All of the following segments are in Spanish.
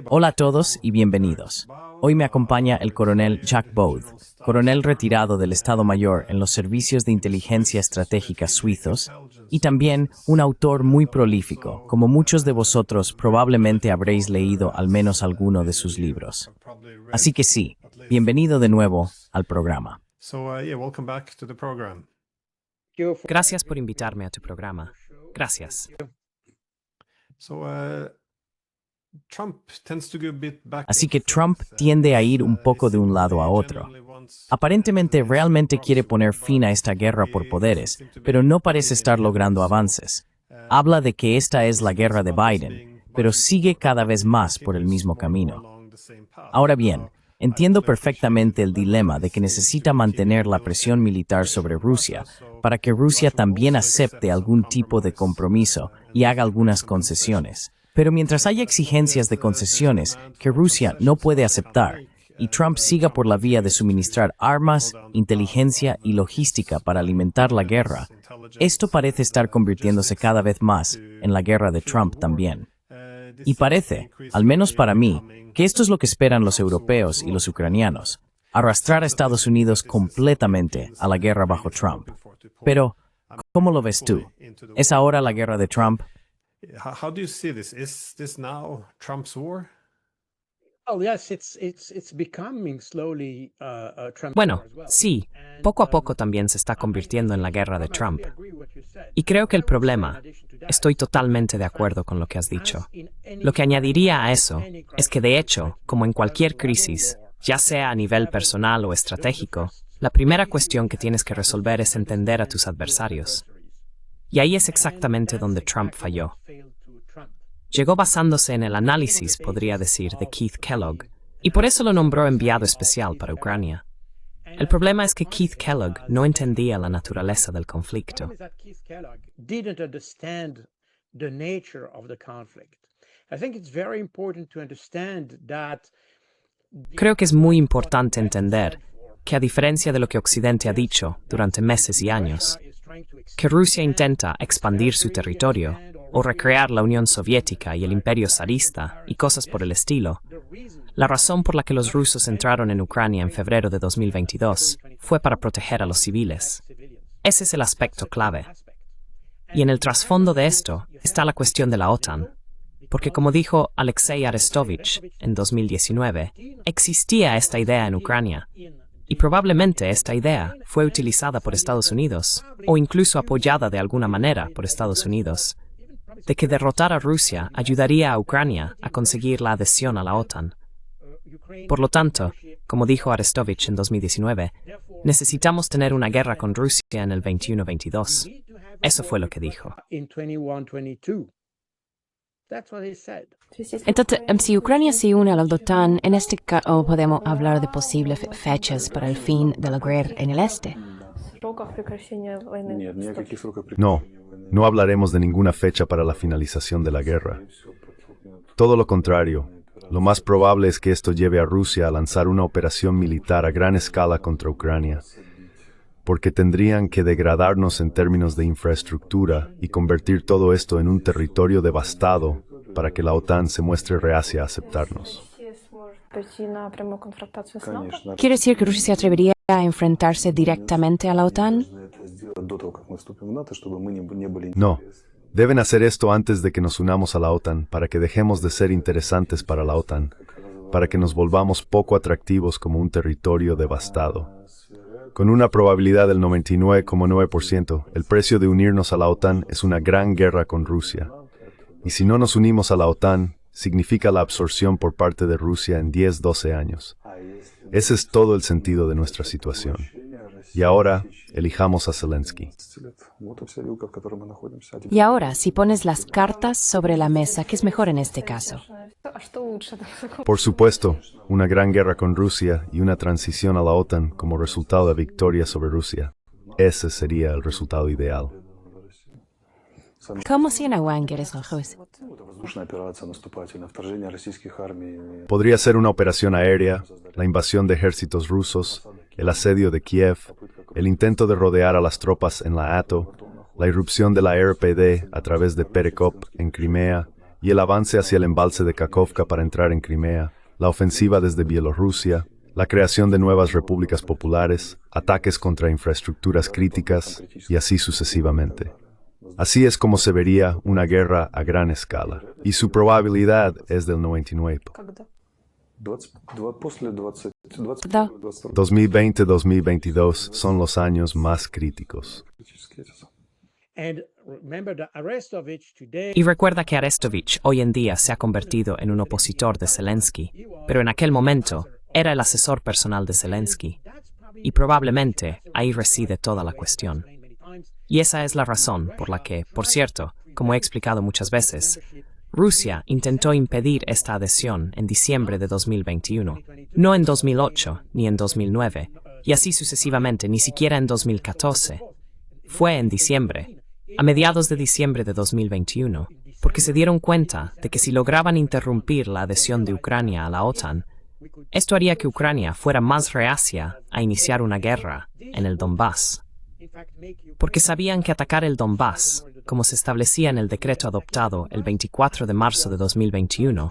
Hola a todos y bienvenidos. Hoy me acompaña el coronel Jack Bode, coronel retirado del Estado Mayor en los servicios de inteligencia estratégica suizos, y también un autor muy prolífico, como muchos de vosotros probablemente habréis leído al menos alguno de sus libros. Así que sí, bienvenido de nuevo al programa. Gracias por invitarme a tu programa. Gracias. Así que Trump tiende a ir un poco de un lado a otro. Aparentemente realmente quiere poner fin a esta guerra por poderes, pero no parece estar logrando avances. Habla de que esta es la guerra de Biden, pero sigue cada vez más por el mismo camino. Ahora bien, entiendo perfectamente el dilema de que necesita mantener la presión militar sobre Rusia para que Rusia también acepte algún tipo de compromiso y haga algunas concesiones. Pero mientras haya exigencias de concesiones que Rusia no puede aceptar y Trump siga por la vía de suministrar armas, inteligencia y logística para alimentar la guerra, esto parece estar convirtiéndose cada vez más en la guerra de Trump también. Y parece, al menos para mí, que esto es lo que esperan los europeos y los ucranianos, arrastrar a Estados Unidos completamente a la guerra bajo Trump. Pero, ¿cómo lo ves tú? ¿Es ahora la guerra de Trump? How do you see this? Is this now Trump's war? Bueno, sí, poco a poco también se está convirtiendo en la guerra de Trump. Y creo que el problema, estoy totalmente de acuerdo con lo que has dicho. Lo que añadiría a eso es que de hecho, como en cualquier crisis, ya sea a nivel personal o estratégico, la primera cuestión que tienes que resolver es entender a tus adversarios. Y ahí es exactamente donde Trump falló. Llegó basándose en el análisis, podría decir, de Keith Kellogg, y por eso lo nombró enviado especial para Ucrania. El problema es que Keith Kellogg no entendía la naturaleza del conflicto. Creo que es muy importante entender que, a diferencia de lo que Occidente ha dicho durante meses y años, que Rusia intenta expandir su territorio o recrear la Unión Soviética y el Imperio zarista y cosas por el estilo, la razón por la que los rusos entraron en Ucrania en febrero de 2022 fue para proteger a los civiles. Ese es el aspecto clave. Y en el trasfondo de esto está la cuestión de la OTAN, porque como dijo Alexei Arestovich en 2019, existía esta idea en Ucrania. Y probablemente esta idea fue utilizada por Estados Unidos, o incluso apoyada de alguna manera por Estados Unidos, de que derrotar a Rusia ayudaría a Ucrania a conseguir la adhesión a la OTAN. Por lo tanto, como dijo Arestovich en 2019, necesitamos tener una guerra con Rusia en el 21-22. Eso fue lo que dijo. Entonces, si Ucrania se une a la OTAN, en este caso podemos hablar de posibles fechas para el fin de la guerra en el este. No, no hablaremos de ninguna fecha para la finalización de la guerra. Todo lo contrario, lo más probable es que esto lleve a Rusia a lanzar una operación militar a gran escala contra Ucrania, porque tendrían que degradarnos en términos de infraestructura y convertir todo esto en un territorio devastado para que la OTAN se muestre reacia a aceptarnos. ¿Quiere decir que Rusia se atrevería a enfrentarse directamente a la OTAN? No, deben hacer esto antes de que nos unamos a la OTAN para que dejemos de ser interesantes para la OTAN, para que nos volvamos poco atractivos como un territorio devastado. Con una probabilidad del 99,9%, el precio de unirnos a la OTAN es una gran guerra con Rusia. Y si no nos unimos a la OTAN, significa la absorción por parte de Rusia en 10-12 años. Ese es todo el sentido de nuestra situación. Y ahora, elijamos a Zelensky. Y ahora, si pones las cartas sobre la mesa, ¿qué es mejor en este caso? Por supuesto, una gran guerra con Rusia y una transición a la OTAN como resultado de victoria sobre Rusia. Ese sería el resultado ideal. ¿Cómo se encuentra eso, juez? Podría ser una operación aérea, la invasión de ejércitos rusos, el asedio de Kiev, el intento de rodear a las tropas en la ATO, la irrupción de la RPD a través de Perekop en Crimea y el avance hacia el embalse de Kakhovka para entrar en Crimea, la ofensiva desde Bielorrusia, la creación de nuevas repúblicas populares, ataques contra infraestructuras críticas y así sucesivamente. Así es como se vería una guerra a gran escala, y su probabilidad es del 99. 2020-2022 son los años más críticos. Y recuerda que Arestovich hoy en día se ha convertido en un opositor de Zelensky, pero en aquel momento era el asesor personal de Zelensky. Y probablemente ahí reside toda la cuestión. Y esa es la razón por la que, por cierto, como he explicado muchas veces, Rusia intentó impedir esta adhesión en diciembre de 2021, no en 2008 ni en 2009, y así sucesivamente ni siquiera en 2014. Fue en diciembre, a mediados de diciembre de 2021, porque se dieron cuenta de que si lograban interrumpir la adhesión de Ucrania a la OTAN, esto haría que Ucrania fuera más reacia a iniciar una guerra en el Donbass. Porque sabían que atacar el Donbass, como se establecía en el decreto adoptado el 24 de marzo de 2021,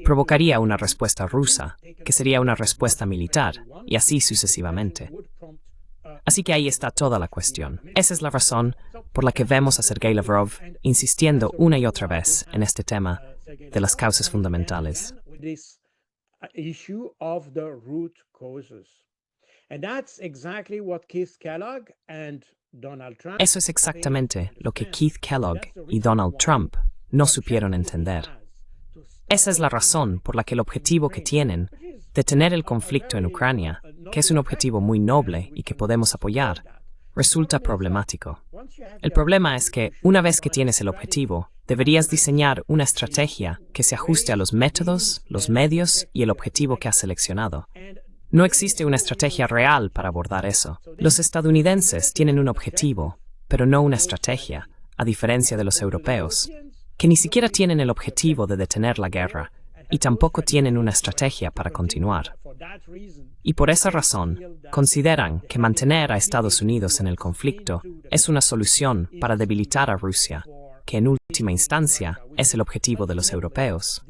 provocaría una respuesta rusa, que sería una respuesta militar, y así sucesivamente. Así que ahí está toda la cuestión. Esa es la razón por la que vemos a Sergei Lavrov insistiendo una y otra vez en este tema de las causas fundamentales. Eso es exactamente lo que Keith Kellogg y Donald Trump no supieron entender. Esa es la razón por la que el objetivo que tienen, detener el conflicto en Ucrania, que es un objetivo muy noble y que podemos apoyar, resulta problemático. El problema es que, una vez que tienes el objetivo, deberías diseñar una estrategia que se ajuste a los métodos, los medios y el objetivo que has seleccionado. No existe una estrategia real para abordar eso. Los estadounidenses tienen un objetivo, pero no una estrategia, a diferencia de los europeos, que ni siquiera tienen el objetivo de detener la guerra, y tampoco tienen una estrategia para continuar. Y por esa razón, consideran que mantener a Estados Unidos en el conflicto es una solución para debilitar a Rusia, que en última instancia es el objetivo de los europeos.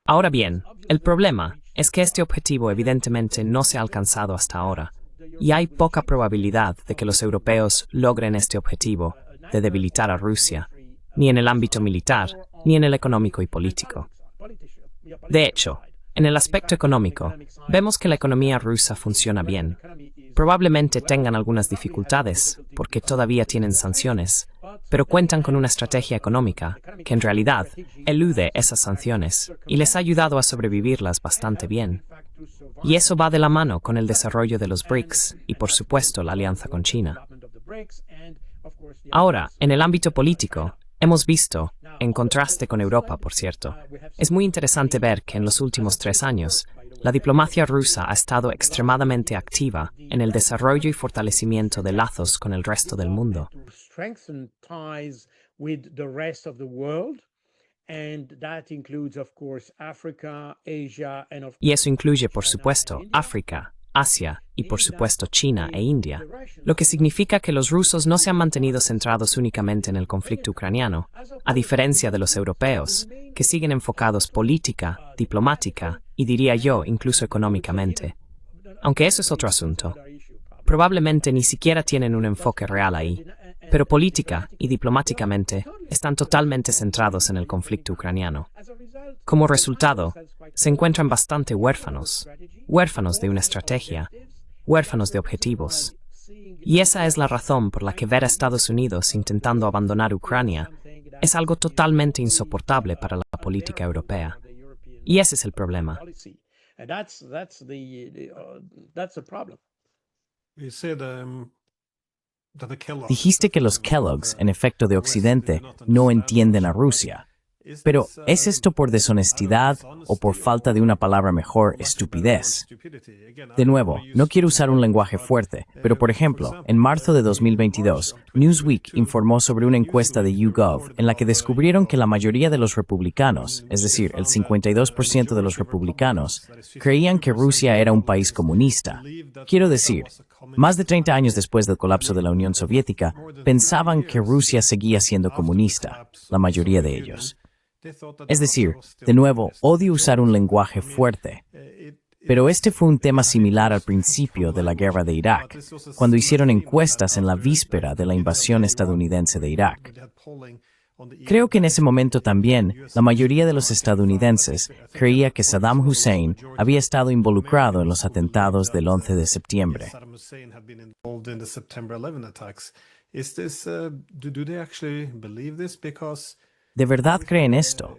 Ahora bien, el problema es que este objetivo evidentemente no se ha alcanzado hasta ahora, y hay poca probabilidad de que los europeos logren este objetivo de debilitar a Rusia, ni en el ámbito militar, ni en el económico y político. De hecho, en el aspecto económico, vemos que la economía rusa funciona bien. Probablemente tengan algunas dificultades, porque todavía tienen sanciones, pero cuentan con una estrategia económica que en realidad elude esas sanciones y les ha ayudado a sobrevivirlas bastante bien. Y eso va de la mano con el desarrollo de los BRICS y, por supuesto, la alianza con China. Ahora, en el ámbito político, hemos visto, en contraste con Europa, por cierto, es muy interesante ver que en los últimos 3 años, la diplomacia rusa ha estado extremadamente activa en el desarrollo y fortalecimiento de lazos con el resto del mundo. Y eso incluye, por supuesto, África, Asia y, por supuesto, China e India, lo que significa que los rusos no se han mantenido centrados únicamente en el conflicto ucraniano, a diferencia de los europeos, que siguen enfocados política, diplomática y, diría yo, incluso económicamente. Aunque eso es otro asunto. Probablemente ni siquiera tienen un enfoque real ahí, pero política y diplomáticamente están totalmente centrados en el conflicto ucraniano. Como resultado, se encuentran bastante huérfanos de una estrategia, huérfanos de objetivos. Y esa es la razón por la que ver a Estados Unidos intentando abandonar Ucrania es algo totalmente insoportable para la política europea. Y ese es el problema. Dijiste que los Kellogg's, en efecto de Occidente, no entienden a Rusia. Pero, ¿es esto por deshonestidad o por falta de una palabra mejor, estupidez? De nuevo, no quiero usar un lenguaje fuerte, pero por ejemplo, en marzo de 2022, Newsweek informó sobre una encuesta de YouGov en la que descubrieron que la mayoría de los republicanos, es decir, el 52% de los republicanos, creían que Rusia era un país comunista. Quiero decir, Más de 30 años después del colapso de la Unión Soviética, pensaban que Rusia seguía siendo comunista, la mayoría de ellos. Es decir, de nuevo, odio usar un lenguaje fuerte, pero este fue un tema similar al principio de la guerra de Irak, cuando hicieron encuestas en la víspera de la invasión estadounidense de Irak. Creo que en ese momento también, la mayoría de los estadounidenses creía que Saddam Hussein había estado involucrado en los atentados del 11 de septiembre. ¿De verdad creen esto?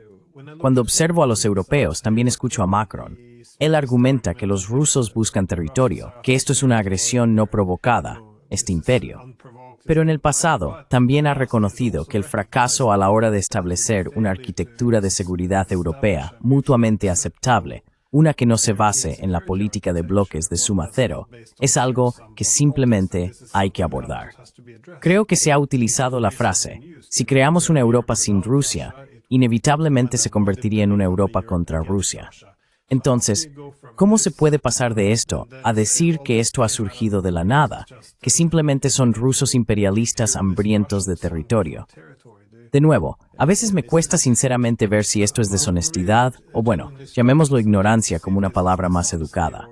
Cuando observo a los europeos, también escucho a Macron. Él argumenta que los rusos buscan territorio, que esto es una agresión no provocada, este imperio. Pero en el pasado, también ha reconocido que el fracaso a la hora de establecer una arquitectura de seguridad europea mutuamente aceptable, una que no se base en la política de bloques de suma cero, es algo que simplemente hay que abordar. Creo que se ha utilizado la frase, si creamos una Europa sin Rusia, inevitablemente se convertiría en una Europa contra Rusia. Entonces, ¿cómo se puede pasar de esto a decir que esto ha surgido de la nada, que simplemente son rusos imperialistas hambrientos de territorio? De nuevo, a veces me cuesta sinceramente ver si esto es deshonestidad o, bueno, llamémoslo ignorancia como una palabra más educada.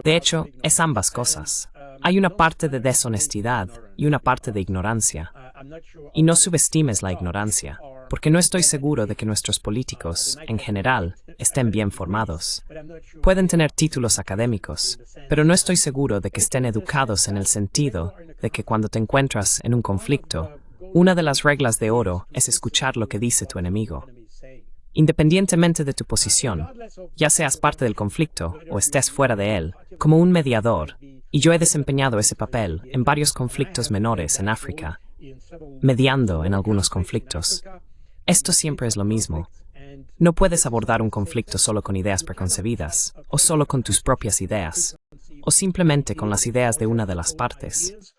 De hecho, es ambas cosas. Hay una parte de deshonestidad y una parte de ignorancia. Y no subestimes la ignorancia, porque no estoy seguro de que nuestros políticos, en general, estén bien formados. Pueden tener títulos académicos, pero no estoy seguro de que estén educados en el sentido de que cuando te encuentras en un conflicto, una de las reglas de oro es escuchar lo que dice tu enemigo. Independientemente de tu posición, ya seas parte del conflicto o estés fuera de él, como un mediador, y yo he desempeñado ese papel en varios conflictos menores en África, mediando en algunos conflictos. Esto siempre es lo mismo. No puedes abordar un conflicto solo con ideas preconcebidas, o solo con tus propias ideas, o simplemente con las ideas de una de las partes.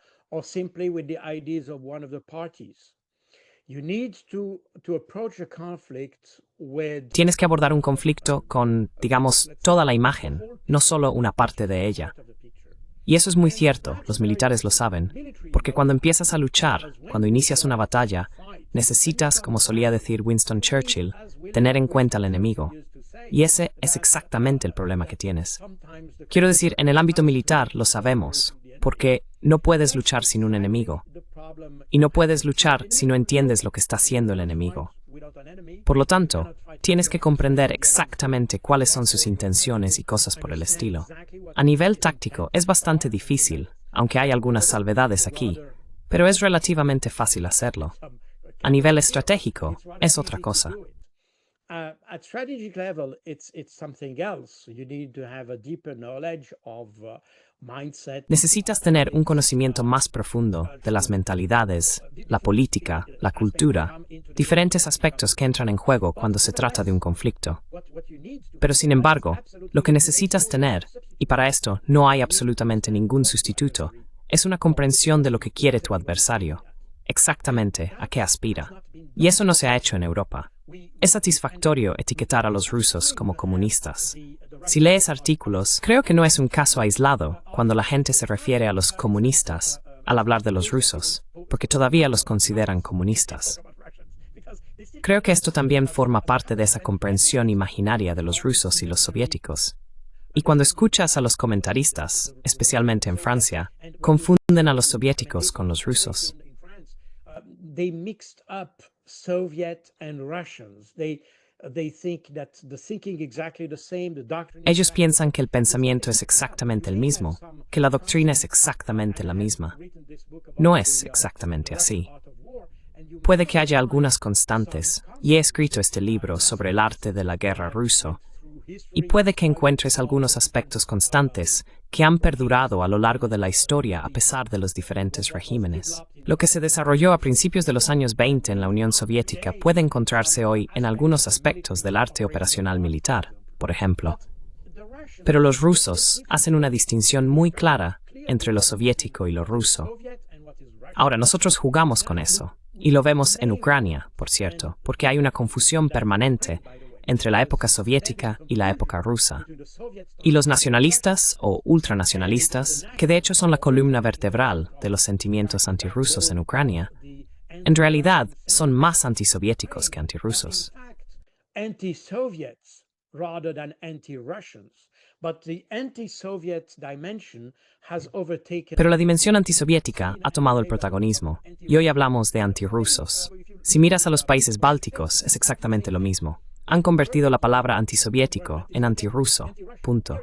Tienes que abordar un conflicto con, digamos, toda la imagen, no solo una parte de ella. Y eso es muy cierto, los militares lo saben, porque cuando empiezas a luchar, cuando inicias una batalla, necesitas, como solía decir Winston Churchill, tener en cuenta al enemigo. Y ese es exactamente el problema que tienes. Quiero decir, en el ámbito militar lo sabemos, porque no puedes luchar sin un enemigo. Y no puedes luchar si no entiendes lo que está haciendo el enemigo. Por lo tanto, tienes que comprender exactamente cuáles son sus intenciones y cosas por el estilo. A nivel táctico es bastante difícil, aunque hay algunas salvedades aquí, pero es relativamente fácil hacerlo. A nivel estratégico es otra cosa. At strategic level, it's something else. You need to have a deeper knowledge of mindset. Necesitas tener un conocimiento más profundo de las mentalidades, la política, la cultura, diferentes aspectos que entran en juego cuando se trata de un conflicto. Pero sin embargo, lo que necesitas tener, y para esto no hay absolutamente ningún sustituto, es una comprensión de lo que quiere tu adversario, exactamente a qué aspira. Y eso no se ha hecho en Europa. Es satisfactorio etiquetar a los rusos como comunistas. Si lees artículos, creo que no es un caso aislado cuando la gente se refiere a los comunistas al hablar de los rusos, porque todavía los consideran comunistas. Creo que esto también forma parte de esa comprensión imaginaria de los rusos y los soviéticos. Y cuando escuchas a los comentaristas, especialmente en Francia, confunden a los soviéticos con los rusos. They mixed up Soviet and Russians. They think that the thinking exactly the same, the doctrine. Ellos piensan que el pensamiento es exactamente el mismo, que la doctrina es exactamente la misma. No es exactamente así. Puede que haya algunas constantes, y he escrito este libro sobre el arte de la guerra ruso, y puede que encuentres algunos aspectos constantes que han perdurado a lo largo de la historia a pesar de los diferentes regímenes. Lo que se desarrolló a principios de los años 20 en la Unión Soviética puede encontrarse hoy en algunos aspectos del arte operacional militar, por ejemplo. Pero los rusos hacen una distinción muy clara entre lo soviético y lo ruso. Ahora, nosotros jugamos con eso, y lo vemos en Ucrania, por cierto, porque hay una confusión permanente entre la época soviética y la época rusa. Y los nacionalistas o ultranacionalistas, que de hecho son la columna vertebral de los sentimientos antirrusos en Ucrania, en realidad son más antisoviéticos que antirrusos. Anti-Soviets rather than anti-Russians. But the anti-Soviet dimension has overtaken. Pero la dimensión antisoviética ha tomado el protagonismo, y hoy hablamos de antirrusos. Si miras a los países bálticos, es exactamente lo mismo. Han convertido la palabra antisoviético en antirruso, punto.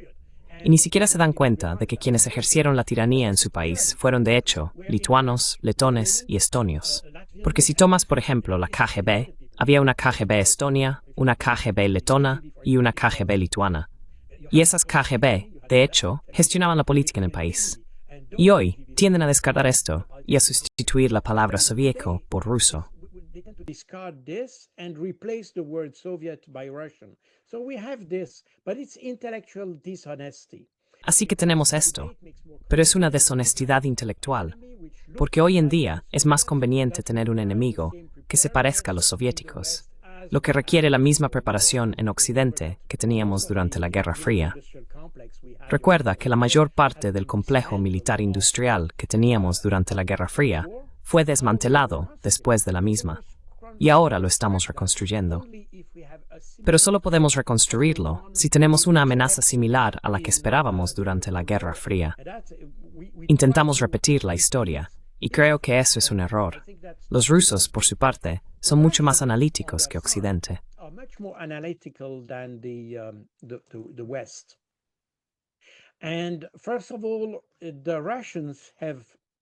Y ni siquiera se dan cuenta de que quienes ejercieron la tiranía en su país fueron de hecho lituanos, letones y estonios. Porque si tomas, por ejemplo, la KGB, había una KGB estonia, una KGB letona y una KGB lituana. Y esas KGB, de hecho, gestionaban la política en el país. Y hoy tienden a descartar esto y a sustituir la palabra soviético por ruso. Discard this and replace the word Soviet by Russian. So we have this, but it's intellectual dishonesty. Así que tenemos esto, pero es una deshonestidad intelectual, porque hoy en día es más conveniente tener un enemigo que se parezca a los soviéticos, lo que requiere la misma preparación en Occidente que teníamos durante la Guerra Fría. Recuerda que la mayor parte del complejo militar industrial que teníamos durante la Guerra Fría fue desmantelado después de la misma, y ahora lo estamos reconstruyendo. Pero solo podemos reconstruirlo si tenemos una amenaza similar a la que esperábamos durante la Guerra Fría. Intentamos repetir la historia, y creo que eso es un error. Los rusos, por su parte, son mucho más analíticos que Occidente.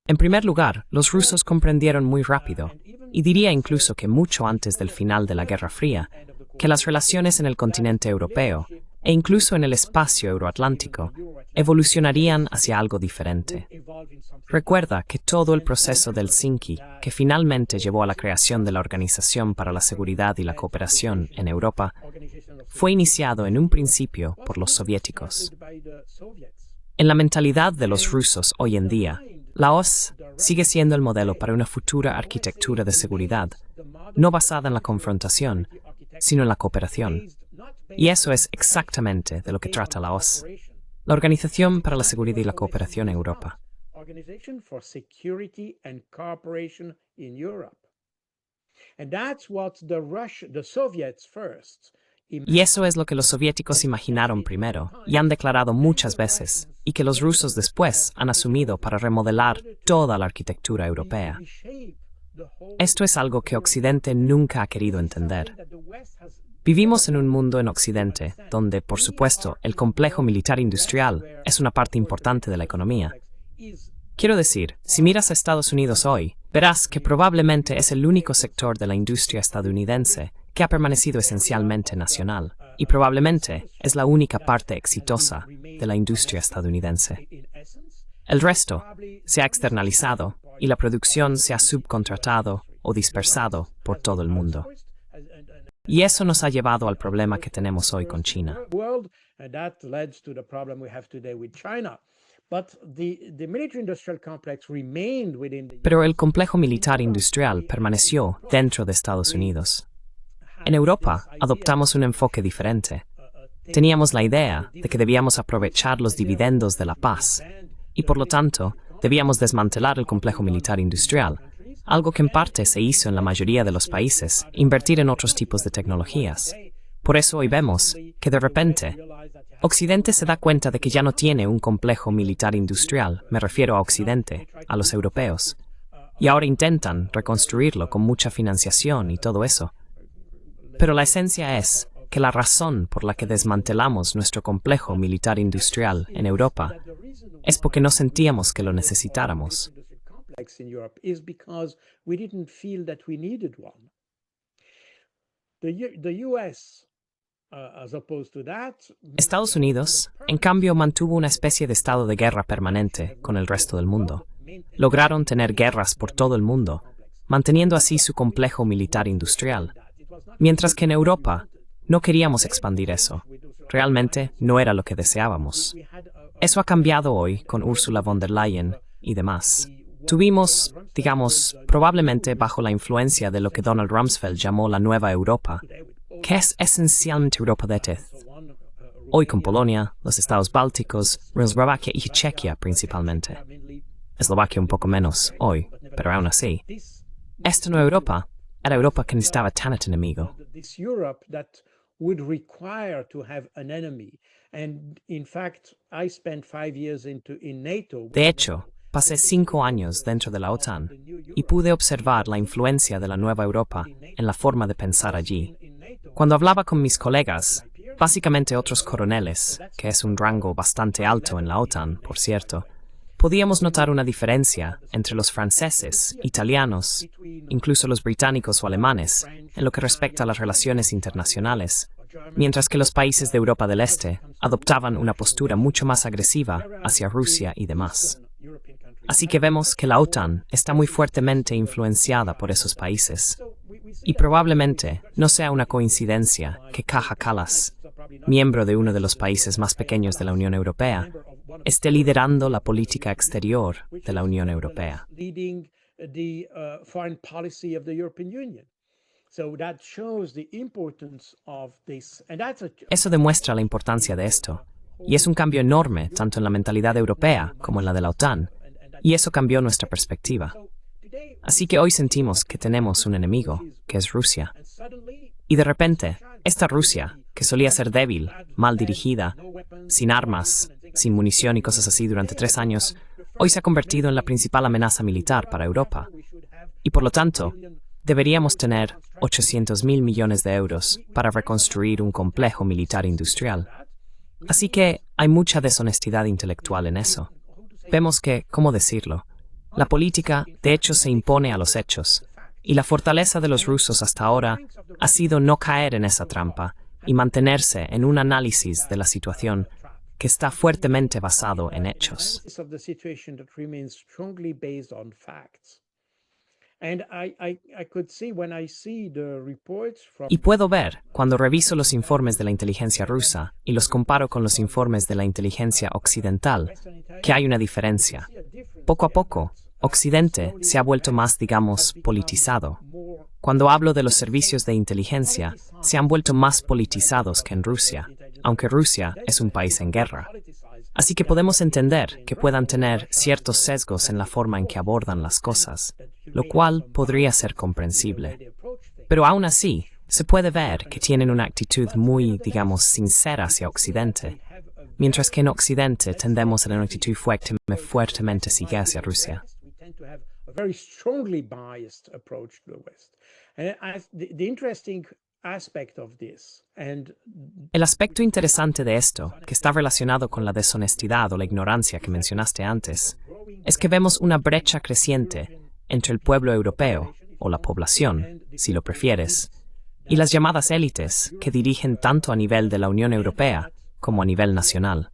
En primer lugar, los rusos comprendieron muy rápido, y diría incluso que mucho antes del final de la Guerra Fría, que las relaciones en el continente europeo, e incluso en el espacio euroatlántico, evolucionarían hacia algo diferente. Recuerda que todo el proceso del Helsinki, que finalmente llevó a la creación de la Organización para la Seguridad y la Cooperación en Europa, fue iniciado en un principio por los soviéticos. En la mentalidad de los rusos hoy en día, la OSCE sigue siendo el modelo para una futura arquitectura de seguridad, no basada en la confrontación, sino en la cooperación. Y eso es exactamente de lo que trata la OSCE, la Organización para la Seguridad y la Cooperación en Europa. Y eso es lo que los soviéticos imaginaron primero y han declarado muchas veces, y que los rusos después han asumido para remodelar toda la arquitectura europea. Esto es algo que Occidente nunca ha querido entender. Vivimos en un mundo en Occidente donde, por supuesto, el complejo militar industrial es una parte importante de la economía. Quiero decir, si miras a Estados Unidos hoy, verás que probablemente es el único sector de la industria estadounidense que ha permanecido esencialmente nacional, y probablemente es la única parte exitosa de la industria estadounidense. El resto se ha externalizado y la producción se ha subcontratado o dispersado por todo el mundo. Y eso nos ha llevado al problema que tenemos hoy con China. Pero el complejo militar industrial permaneció dentro de Estados Unidos. En Europa adoptamos un enfoque diferente. Teníamos la idea de que debíamos aprovechar los dividendos de la paz y, por lo tanto, debíamos desmantelar el complejo militar industrial, algo que en parte se hizo en la mayoría de los países, invertir en otros tipos de tecnologías. Por eso hoy vemos que de repente Occidente se da cuenta de que ya no tiene un complejo militar industrial, me refiero a Occidente, a los europeos, y ahora intentan reconstruirlo con mucha financiación y todo eso. Pero la esencia es que la razón por la que desmantelamos nuestro complejo militar industrial en Europa es porque no sentíamos que lo necesitáramos. Estados Unidos, en cambio, mantuvo una especie de estado de guerra permanente con el resto del mundo. Lograron tener guerras por todo el mundo, manteniendo así su complejo militar industrial. Mientras que en Europa no queríamos expandir eso. Realmente no era lo que deseábamos. Eso ha cambiado hoy con Ursula von der Leyen y demás. Tuvimos, digamos, probablemente bajo la influencia de lo que Donald Rumsfeld llamó la Nueva Europa, que es esencialmente Europa de este. Hoy con Polonia, los estados bálticos, Eslovaquia y Chequia principalmente. Eslovaquia un poco menos hoy, pero aún así. Esta nueva Europa era Europa que necesitaba tan enemigo. Would require to have an enemy. And in fact, I spent 5 years in NATO. De hecho, pasé 5 años dentro de la OTAN y pude observar la influencia de la nueva Europa en la forma de pensar allí. Cuando hablaba con mis colegas, básicamente otros coroneles, que es un rango bastante alto en la OTAN, por cierto, podíamos notar una diferencia entre los franceses, italianos, incluso los británicos o alemanes, en lo que respecta a las relaciones internacionales, mientras que los países de Europa del Este adoptaban una postura mucho más agresiva hacia Rusia y demás. Así que vemos que la OTAN está muy fuertemente influenciada por esos países. Y probablemente no sea una coincidencia que Kaja Kallas, miembro de uno de los países más pequeños de la Unión Europea, esté liderando la política exterior de la Unión Europea. Eso demuestra la importancia de esto, y es un cambio enorme tanto en la mentalidad europea como en la de la OTAN, y eso cambió nuestra perspectiva. Así que hoy sentimos que tenemos un enemigo, que es Rusia. Y de repente, esta Rusia, que solía ser débil, mal dirigida, sin armas, sin munición y cosas así durante 3 años, hoy se ha convertido en la principal amenaza militar para Europa. Y por lo tanto, deberíamos tener 800.000 millones de euros para reconstruir un complejo militar industrial. Así que hay mucha deshonestidad intelectual en eso. Vemos que, ¿cómo decirlo? La política, de hecho, se impone a los hechos. Y la fortaleza de los rusos hasta ahora ha sido no caer en esa trampa y mantenerse en un análisis de la situación que está fuertemente basado en hechos. Y puedo ver, cuando reviso los informes de la inteligencia rusa y los comparo con los informes de la inteligencia occidental, que hay una diferencia. Poco a poco, Occidente se ha vuelto más, digamos, politizado. Cuando hablo de los servicios de inteligencia, se han vuelto más politizados que en Rusia, aunque Rusia es un país en guerra. Así que podemos entender que puedan tener ciertos sesgos en la forma en que abordan las cosas, lo cual podría ser comprensible. Pero aún así, se puede ver que tienen una actitud muy, digamos, sincera hacia Occidente, mientras que en Occidente tendemos a una actitud fuertemente ciega hacia Rusia. El aspecto interesante de esto, que está relacionado con la deshonestidad o la ignorancia que mencionaste antes, es que vemos una brecha creciente entre el pueblo europeo, o la población, si lo prefieres, y las llamadas élites que dirigen tanto a nivel de la Unión Europea como a nivel nacional.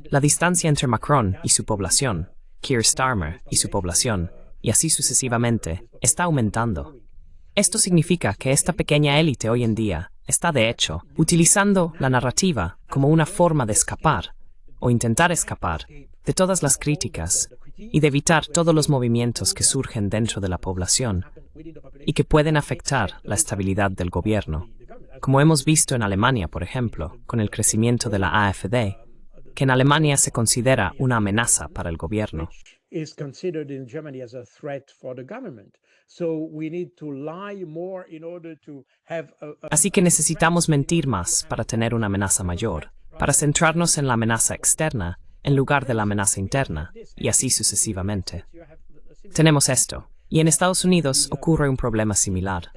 La distancia entre Macron y su población, Keir Starmer y su población, y así sucesivamente, está aumentando. Esto significa que esta pequeña élite hoy en día está, de hecho, utilizando la narrativa como una forma de escapar, o intentar escapar, de todas las críticas y de evitar todos los movimientos que surgen dentro de la población y que pueden afectar la estabilidad del gobierno, como hemos visto en Alemania, por ejemplo, con el crecimiento de la AfD, que en Alemania se considera una amenaza para el gobierno. Así que necesitamos mentir más para tener una amenaza mayor, para centrarnos en la amenaza externa en lugar de la amenaza interna, y así sucesivamente. Tenemos esto, y en Estados Unidos ocurre un problema similar.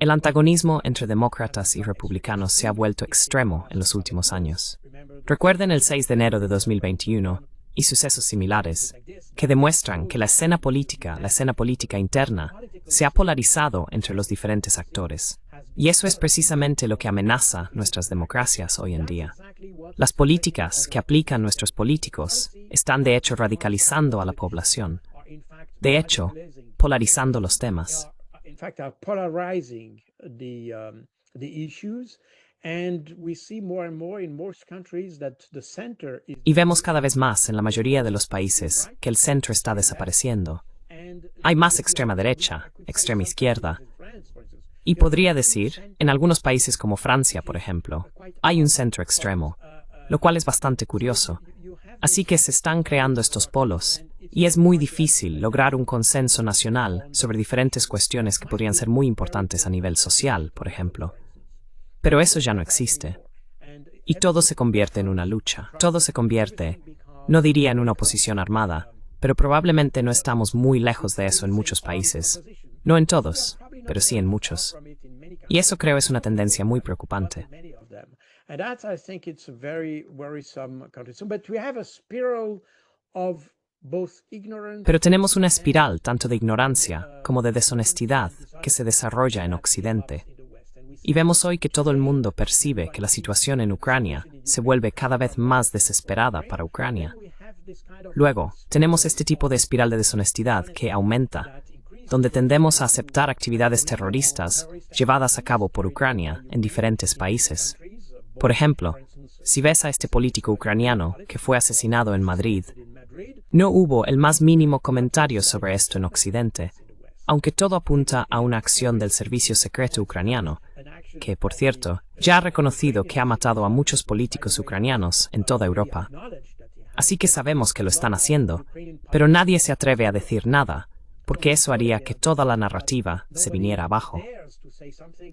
El antagonismo entre demócratas y republicanos se ha vuelto extremo en los últimos años. Recuerden el 6 de enero de 2021 y sucesos similares, que demuestran que la escena política interna, se ha polarizado entre los diferentes actores. Y eso es precisamente lo que amenaza nuestras democracias hoy en día. Las políticas que aplican nuestros políticos están de hecho radicalizando a la población. De hecho, polarizando los temas. Y vemos cada vez más en la mayoría de los países que el centro está desapareciendo. Hay más extrema derecha, extrema izquierda. Y podría decir, en algunos países como Francia, por ejemplo, hay un centro extremo, lo cual es bastante curioso. Así que se están creando estos polos, y es muy difícil lograr un consenso nacional sobre diferentes cuestiones que podrían ser muy importantes a nivel social, por ejemplo. Pero eso ya no existe. Y todo se convierte en una lucha. Todo se convierte, no diría en una oposición armada, pero probablemente no estamos muy lejos de eso en muchos países. No en todos, pero sí en muchos. Y eso creo es una tendencia muy preocupante. And that I think it's a very worrisome condition. But we have a spiral of both ignorance. Pero tenemos una espiral tanto de ignorancia como de deshonestidad que se desarrolla en Occidente. Y vemos hoy que todo el mundo percibe que la situación en Ucrania se vuelve cada vez más desesperada para Ucrania. Luego, tenemos este tipo de espiral de deshonestidad que aumenta, donde tendemos a aceptar actividades terroristas llevadas a cabo por Ucrania en diferentes países. Por ejemplo, si ves a este político ucraniano que fue asesinado en Madrid, no hubo el más mínimo comentario sobre esto en Occidente, aunque todo apunta a una acción del servicio secreto ucraniano, que, por cierto, ya ha reconocido que ha matado a muchos políticos ucranianos en toda Europa. Así que sabemos que lo están haciendo, pero nadie se atreve a decir nada, porque eso haría que toda la narrativa se viniera abajo.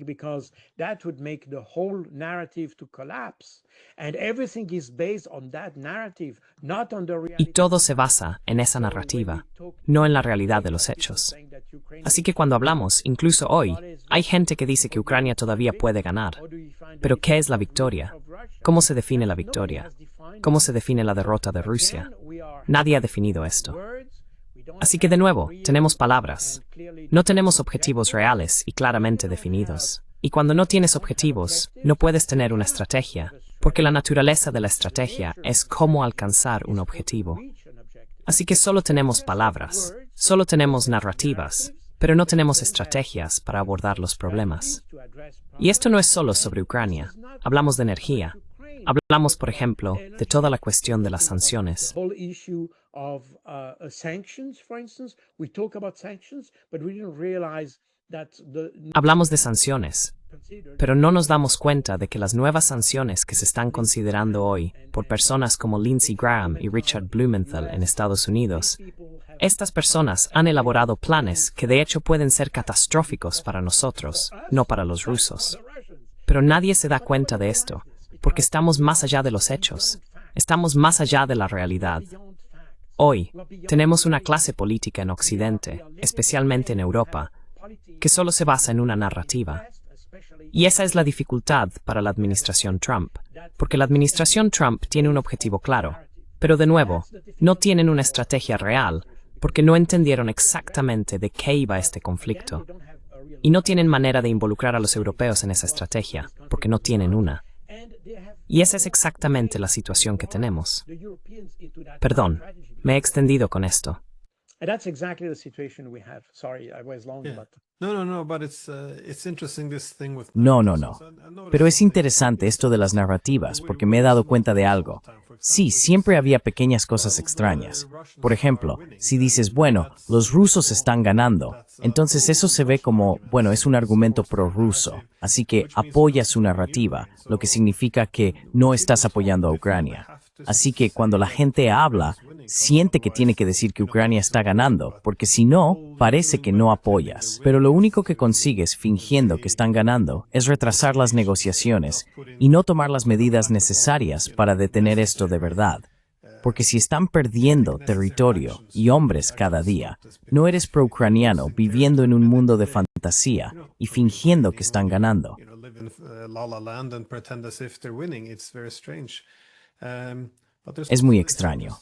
Because that would make the whole narrative to collapse. And everything is based on that narrative, not on the reality. Y todo se basa en esa narrativa, no en la realidad de los hechos. Así que cuando hablamos, incluso hoy, hay gente que dice que Ucrania todavía puede ganar. Pero ¿qué es la victoria? ¿Cómo se define la victoria? ¿Cómo se define la derrota de Rusia? Nadie ha definido esto. Así que de nuevo, tenemos palabras. No tenemos objetivos reales y claramente definidos. Y cuando no tienes objetivos, no puedes tener una estrategia, porque la naturaleza de la estrategia es cómo alcanzar un objetivo. Así que solo tenemos palabras, solo tenemos narrativas, pero no tenemos estrategias para abordar los problemas. Y esto no es solo sobre Ucrania. Hablamos de energía. Hablamos, por ejemplo, de toda la cuestión de las sanciones. Hablamos de sanciones, pero no nos damos cuenta de que las nuevas sanciones que se están considerando hoy por personas como Lindsey Graham y Richard Blumenthal en Estados Unidos, estas personas han elaborado planes que de hecho pueden ser catastróficos para nosotros, no para los rusos. Pero nadie se da cuenta de esto, porque estamos más allá de los hechos, estamos más allá de la realidad. Hoy, tenemos una clase política en Occidente, especialmente en Europa, que solo se basa en una narrativa. Y esa es la dificultad para la administración Trump, porque la administración Trump tiene un objetivo claro, pero de nuevo, no tienen una estrategia real, porque no entendieron exactamente de qué iba este conflicto. Y no tienen manera de involucrar a los europeos en esa estrategia, porque no tienen una. Y esa es exactamente la situación que tenemos. Perdón, me he extendido con esto. That's exactly the situation we have. Sorry, I was long, but No, but it's interesting this thing with No. Pero es interesante esto de las narrativas, porque me he dado cuenta de algo. Sí, siempre había pequeñas cosas extrañas. Por ejemplo, si dices, bueno, los rusos están ganando, entonces eso se ve como, bueno, es un argumento prorruso, así que apoya su narrativa, lo que significa que no estás apoyando a Ucrania. Así que cuando la gente habla, siente que tiene que decir que Ucrania está ganando, porque si no, parece que no apoyas. Pero lo único que consigues fingiendo que están ganando es retrasar las negociaciones y no tomar las medidas necesarias para detener esto de verdad. Porque si están perdiendo territorio y hombres cada día, no eres pro-ucraniano viviendo en un mundo de fantasía y fingiendo que están ganando. Es muy extraño.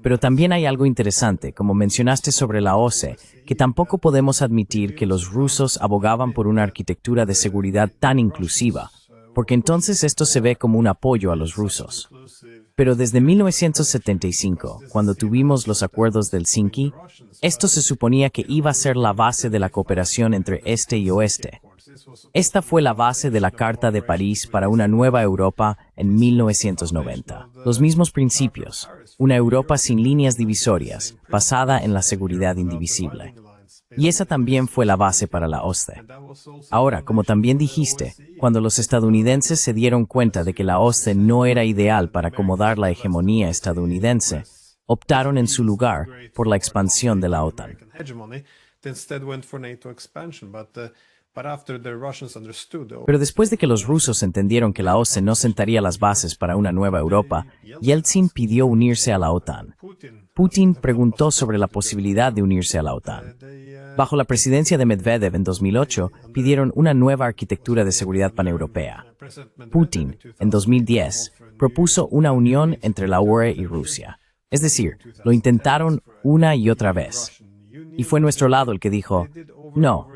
Pero también hay algo interesante, como mencionaste sobre la OCE, que tampoco podemos admitir que los rusos abogaban por una arquitectura de seguridad tan inclusiva, porque entonces esto se ve como un apoyo a los rusos. Pero desde 1975, cuando tuvimos los acuerdos del Helsinki, esto se suponía que iba a ser la base de la cooperación entre este y oeste. Esta fue la base de la Carta de París para una nueva Europa en 1990. Los mismos principios, una Europa sin líneas divisorias, basada en la seguridad indivisible. Y esa también fue la base para la OSCE. Ahora, como también dijiste, cuando los estadounidenses se dieron cuenta de que la OSCE no era ideal para acomodar la hegemonía estadounidense, optaron en su lugar por la expansión de la OTAN. Pero después de que los rusos entendieron que la OSCE no sentaría las bases para una nueva Europa, Yeltsin pidió unirse a la OTAN. Putin preguntó sobre la posibilidad de unirse a la OTAN. Bajo la presidencia de Medvedev en 2008, pidieron una nueva arquitectura de seguridad paneuropea. Putin, en 2010, propuso una unión entre la UE y Rusia. Es decir, lo intentaron una y otra vez. Y fue nuestro lado el que dijo, no,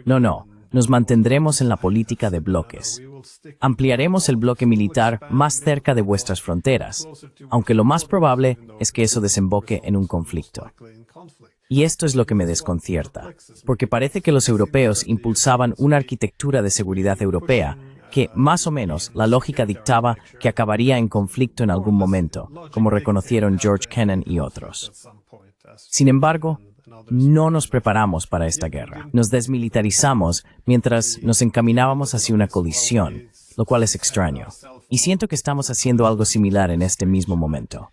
nos mantendremos en la política de bloques. Ampliaremos el bloque militar más cerca de vuestras fronteras, aunque lo más probable es que eso desemboque en un conflicto. Y esto es lo que me desconcierta, porque parece que los europeos impulsaban una arquitectura de seguridad europea que, más o menos, la lógica dictaba que acabaría en conflicto en algún momento, como reconocieron George Kennan y otros. Sin embargo, no nos preparamos para esta guerra. Nos desmilitarizamos mientras nos encaminábamos hacia una colisión, lo cual es extraño. Y siento que estamos haciendo algo similar en este mismo momento.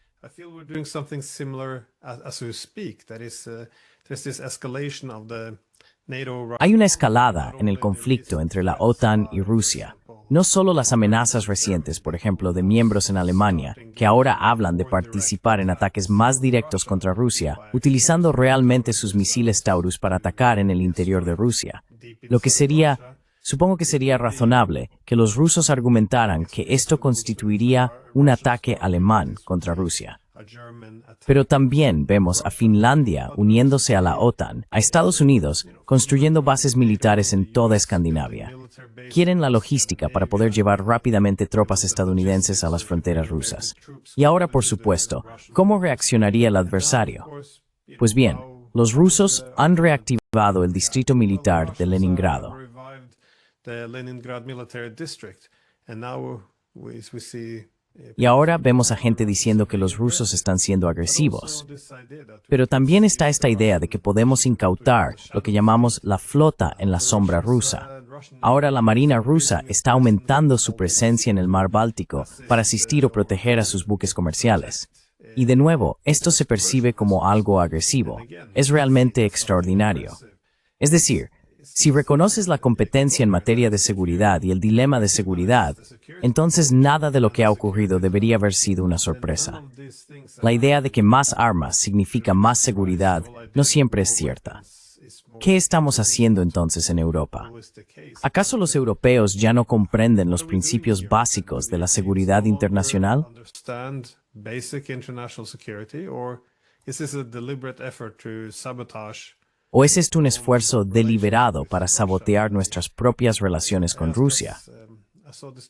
Hay una escalada en el conflicto entre la OTAN y Rusia. No solo las amenazas recientes, por ejemplo, de miembros en Alemania, que ahora hablan de participar en ataques más directos contra Rusia, utilizando realmente sus misiles Taurus para atacar en el interior de Rusia. Supongo que sería razonable que los rusos argumentaran que esto constituiría un ataque alemán contra Rusia. Pero también vemos a Finlandia uniéndose a la OTAN, a Estados Unidos construyendo bases militares en toda Escandinavia. Quieren la logística para poder llevar rápidamente tropas estadounidenses a las fronteras rusas. Y ahora, por supuesto, ¿cómo reaccionaría el adversario? Pues bien, los rusos han reactivado el distrito militar de Leningrado. Y ahora vemos a gente diciendo que los rusos están siendo agresivos. Pero también está esta idea de que podemos incautar lo que llamamos la flota en la sombra rusa. Ahora la Marina rusa está aumentando su presencia en el mar Báltico para asistir o proteger a sus buques comerciales. Y de nuevo, esto se percibe como algo agresivo. Es realmente extraordinario. Es decir, si reconoces la competencia en materia de seguridad y el dilema de seguridad, entonces nada de lo que ha ocurrido debería haber sido una sorpresa. La idea de que más armas significa más seguridad no siempre es cierta. ¿Qué estamos haciendo entonces en Europa? ¿Acaso los europeos ya no comprenden los principios básicos de la seguridad internacional? ¿O es esto un esfuerzo deliberado para sabotear nuestras propias relaciones con Rusia?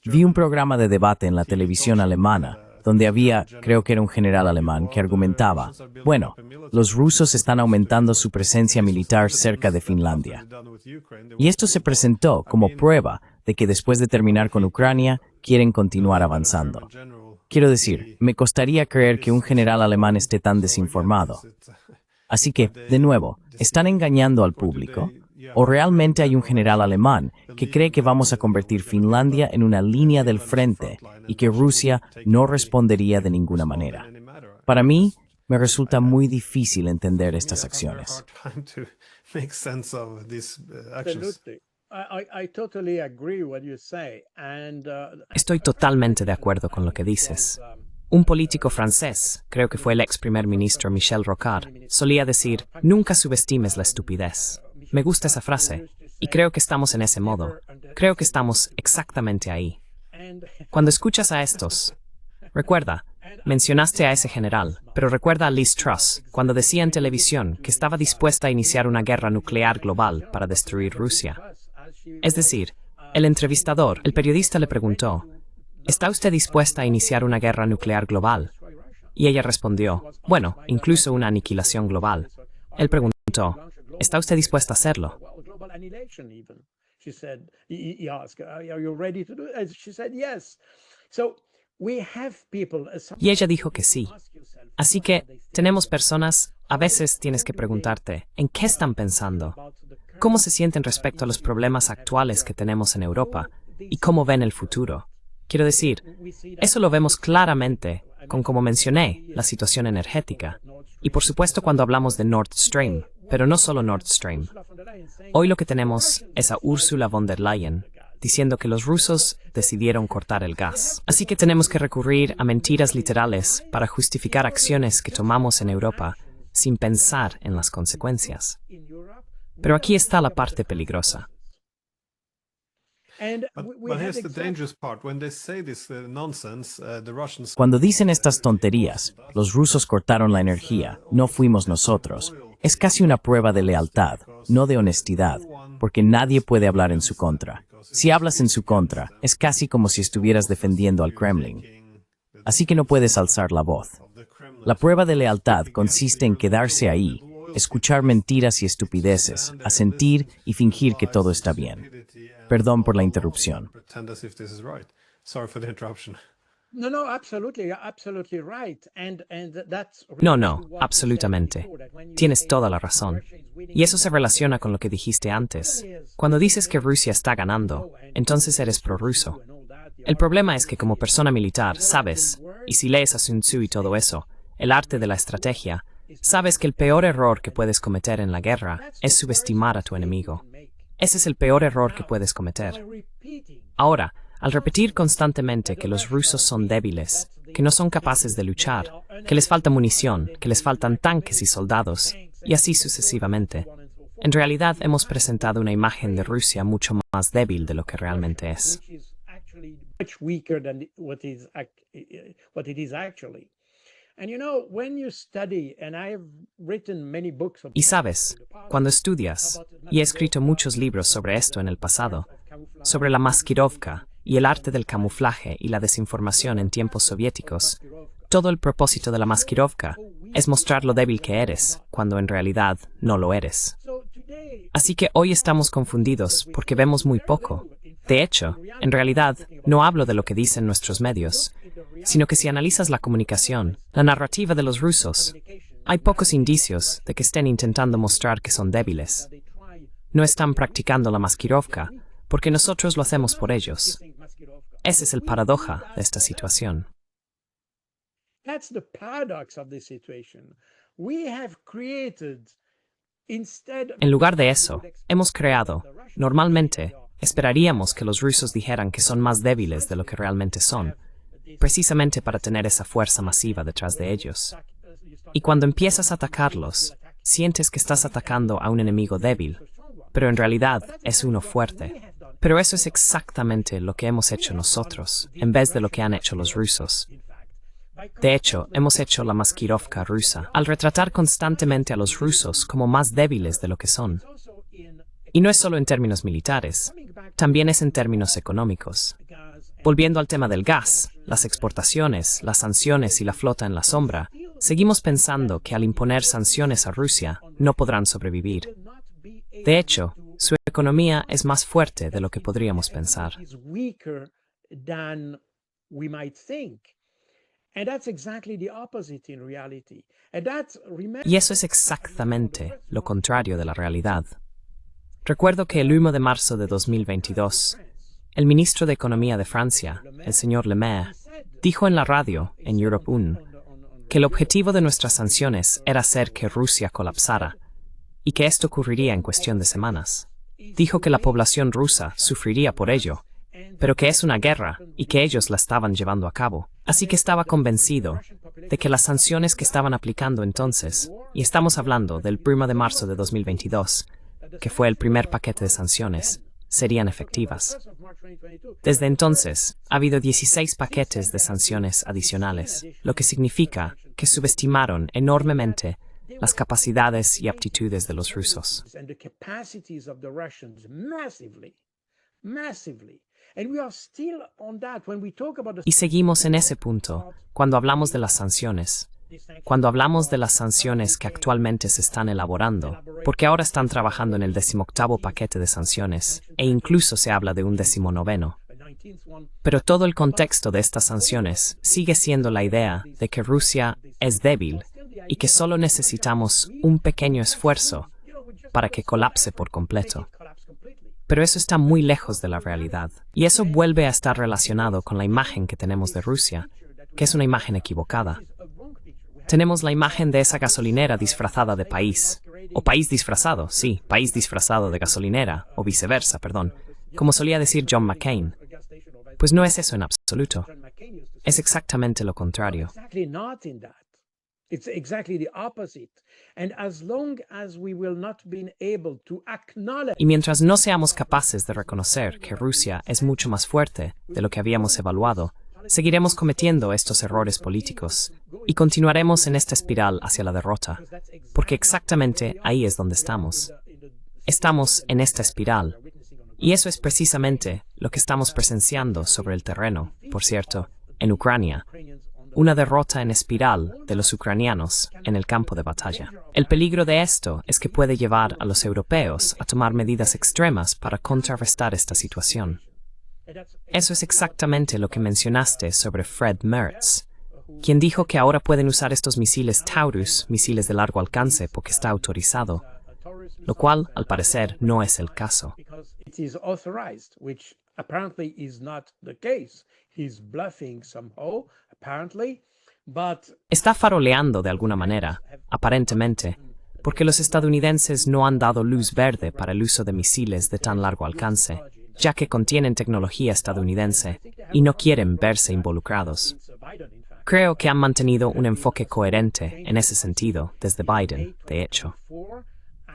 Vi un programa de debate en la televisión alemana, donde había, creo que era un general alemán, que argumentaba, bueno, los rusos están aumentando su presencia militar cerca de Finlandia. Y esto se presentó como prueba de que después de terminar con Ucrania, quieren continuar avanzando. Quiero decir, me costaría creer que un general alemán esté tan desinformado. Así que, de nuevo, ¿están engañando al público? ¿O realmente hay un general alemán que cree que vamos a convertir Finlandia en una línea del frente y que Rusia no respondería de ninguna manera? Para mí, me resulta muy difícil entender estas acciones. Estoy totalmente de acuerdo con lo que dices. Un político francés, creo que fue el ex primer ministro Michel Rocard, solía decir, nunca subestimes la estupidez. Me gusta esa frase, y creo que estamos en ese modo. Creo que estamos exactamente ahí. Cuando escuchas a estos, recuerda, mencionaste a ese general, pero recuerda a Liz Truss, cuando decía en televisión que estaba dispuesta a iniciar una guerra nuclear global para destruir Rusia. Es decir, el entrevistador, el periodista le preguntó, ¿está usted dispuesta a iniciar una guerra nuclear global? Y ella respondió, bueno, incluso una aniquilación global. Él preguntó, ¿está usted dispuesta a hacerlo? Y ella dijo que sí. Así que tenemos personas, a veces tienes que preguntarte, ¿en qué están pensando? ¿Cómo se sienten respecto a los problemas actuales que tenemos en Europa? ¿Y cómo ven el futuro? Quiero decir, eso lo vemos claramente con, como mencioné, la situación energética. Y por supuesto cuando hablamos de Nord Stream, pero no solo Nord Stream. Hoy lo que tenemos es a Ursula von der Leyen diciendo que los rusos decidieron cortar el gas. Así que tenemos que recurrir a mentiras literales para justificar acciones que tomamos en Europa sin pensar en las consecuencias. Pero aquí está la parte peligrosa. But here's the dangerous part. When they say this nonsense, the Russians... Cuando dicen estas tonterías, los rusos cortaron la energía, no fuimos nosotros. Es casi una prueba de lealtad, no de honestidad, porque nadie puede hablar en su contra. Si hablas en su contra, es casi como si estuvieras defendiendo al Kremlin. Así que no puedes alzar la voz. La prueba de lealtad consiste en quedarse ahí, escuchar mentiras y estupideces, asentir y fingir que todo está bien. Perdón por la interrupción. Pretend as if this is right. Sorry for the interruption. No, absolutely, you're absolutely right. No, absolutamente. Tienes toda la razón. Y eso se relaciona con lo que dijiste antes. Cuando dices que Rusia está ganando, entonces eres prorruso. El problema es que como persona militar, sabes, y si lees a Sun Tzu y todo eso, el arte de la estrategia, sabes que el peor error que puedes cometer en la guerra es subestimar a tu enemigo. Ese es el peor error que puedes cometer. Ahora, al repetir constantemente que los rusos son débiles, que no son capaces de luchar, que les falta munición, que les faltan tanques y soldados, y así sucesivamente, en realidad hemos presentado una imagen de Rusia mucho más débil de lo que realmente es. Y sabes, cuando estudias, y he escrito muchos libros sobre esto en el pasado, sobre la maskirovka y el arte del camuflaje y la desinformación en tiempos soviéticos, todo el propósito de la maskirovka es mostrar lo débil que eres, cuando en realidad no lo eres. Así que hoy estamos confundidos porque vemos muy poco. De hecho, en realidad, no hablo de lo que dicen nuestros medios, sino que si analizas la comunicación, la narrativa de los rusos, hay pocos indicios de que estén intentando mostrar que son débiles. No están practicando la maskirovka, porque nosotros lo hacemos por ellos. Ese es el paradoja de esta situación. En lugar de eso, hemos creado, normalmente, esperaríamos que los rusos dijeran que son más débiles de lo que realmente son, precisamente para tener esa fuerza masiva detrás de ellos. Y cuando empiezas a atacarlos, sientes que estás atacando a un enemigo débil, pero en realidad es uno fuerte. Pero eso es exactamente lo que hemos hecho nosotros, en vez de lo que han hecho los rusos. De hecho, hemos hecho la maskirovka rusa, al retratar constantemente a los rusos como más débiles de lo que son. Y no es solo en términos militares, también es en términos económicos. Volviendo al tema del gas, las exportaciones, las sanciones y la flota en la sombra, seguimos pensando que al imponer sanciones a Rusia no podrán sobrevivir. De hecho, su economía es más fuerte de lo que podríamos pensar. Y eso es exactamente lo contrario de la realidad. Recuerdo que el 1 de marzo de 2022, el ministro de Economía de Francia, el señor Le Maire, dijo en la radio, en Europe 1, que el objetivo de nuestras sanciones era hacer que Rusia colapsara, y que esto ocurriría en cuestión de semanas. Dijo que la población rusa sufriría por ello, pero que es una guerra y que ellos la estaban llevando a cabo. Así que estaba convencido de que las sanciones que estaban aplicando entonces, y estamos hablando del 1 de marzo de 2022, que fue el primer paquete de sanciones, serían efectivas. Desde entonces, ha habido 16 paquetes de sanciones adicionales, lo que significa que subestimaron enormemente las capacidades y aptitudes de los rusos. Y seguimos en ese punto cuando hablamos de las sanciones. Cuando hablamos de las sanciones que actualmente se están elaborando, porque ahora están trabajando en el 18º paquete de sanciones, e incluso se habla de un 19º. Pero todo el contexto de estas sanciones sigue siendo la idea de que Rusia es débil y que solo necesitamos un pequeño esfuerzo para que colapse por completo. Pero eso está muy lejos de la realidad, y eso vuelve a estar relacionado con la imagen que tenemos de Rusia, que es una imagen equivocada. Tenemos la imagen de esa gasolinera disfrazada de país, o país disfrazado, sí, país disfrazado de gasolinera, o viceversa, perdón, como solía decir John McCain. Pues no es eso en absoluto. Es exactamente lo contrario. Exactly not in that. It's exactly the opposite. And as long as we will not be able to acknowledge Y mientras no seamos capaces de reconocer que Rusia es mucho más fuerte de lo que habíamos evaluado, seguiremos cometiendo estos errores políticos y continuaremos en esta espiral hacia la derrota, porque exactamente ahí es donde estamos. Estamos en esta espiral, y eso es precisamente lo que estamos presenciando sobre el terreno, por cierto, en Ucrania. Una derrota en espiral de los ucranianos en el campo de batalla. El peligro de esto es que puede llevar a los europeos a tomar medidas extremas para contrarrestar esta situación. Eso es exactamente lo que mencionaste sobre Fred Merz, quien dijo que ahora pueden usar estos misiles Taurus, misiles de largo alcance, porque está autorizado, lo cual, al parecer, no es el caso. it is authorized, which apparently is not the case. He's bluffing somehow, apparently, but Está faroleando de alguna manera, aparentemente, porque los estadounidenses no han dado luz verde para el uso de misiles de tan largo alcance, ya que contienen tecnología estadounidense y no quieren verse involucrados. Creo que han mantenido un enfoque coherente en ese sentido desde Biden, de hecho.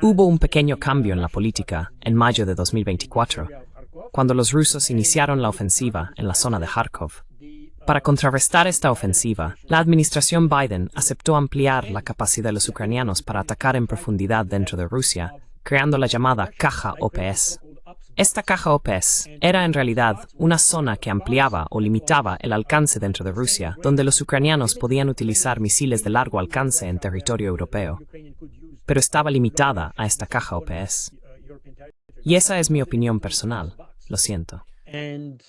Hubo un pequeño cambio en la política en mayo de 2024, cuando los rusos iniciaron la ofensiva en la zona de Kharkov. Para contrarrestar esta ofensiva, la administración Biden aceptó ampliar la capacidad de los ucranianos para atacar en profundidad dentro de Rusia, creando la llamada caja OPS. Esta caja OPS era en realidad una zona que ampliaba o limitaba el alcance dentro de Rusia, donde los ucranianos podían utilizar misiles de largo alcance en territorio europeo. Pero estaba limitada a esta caja OPS. Y esa es mi opinión personal. Lo siento. and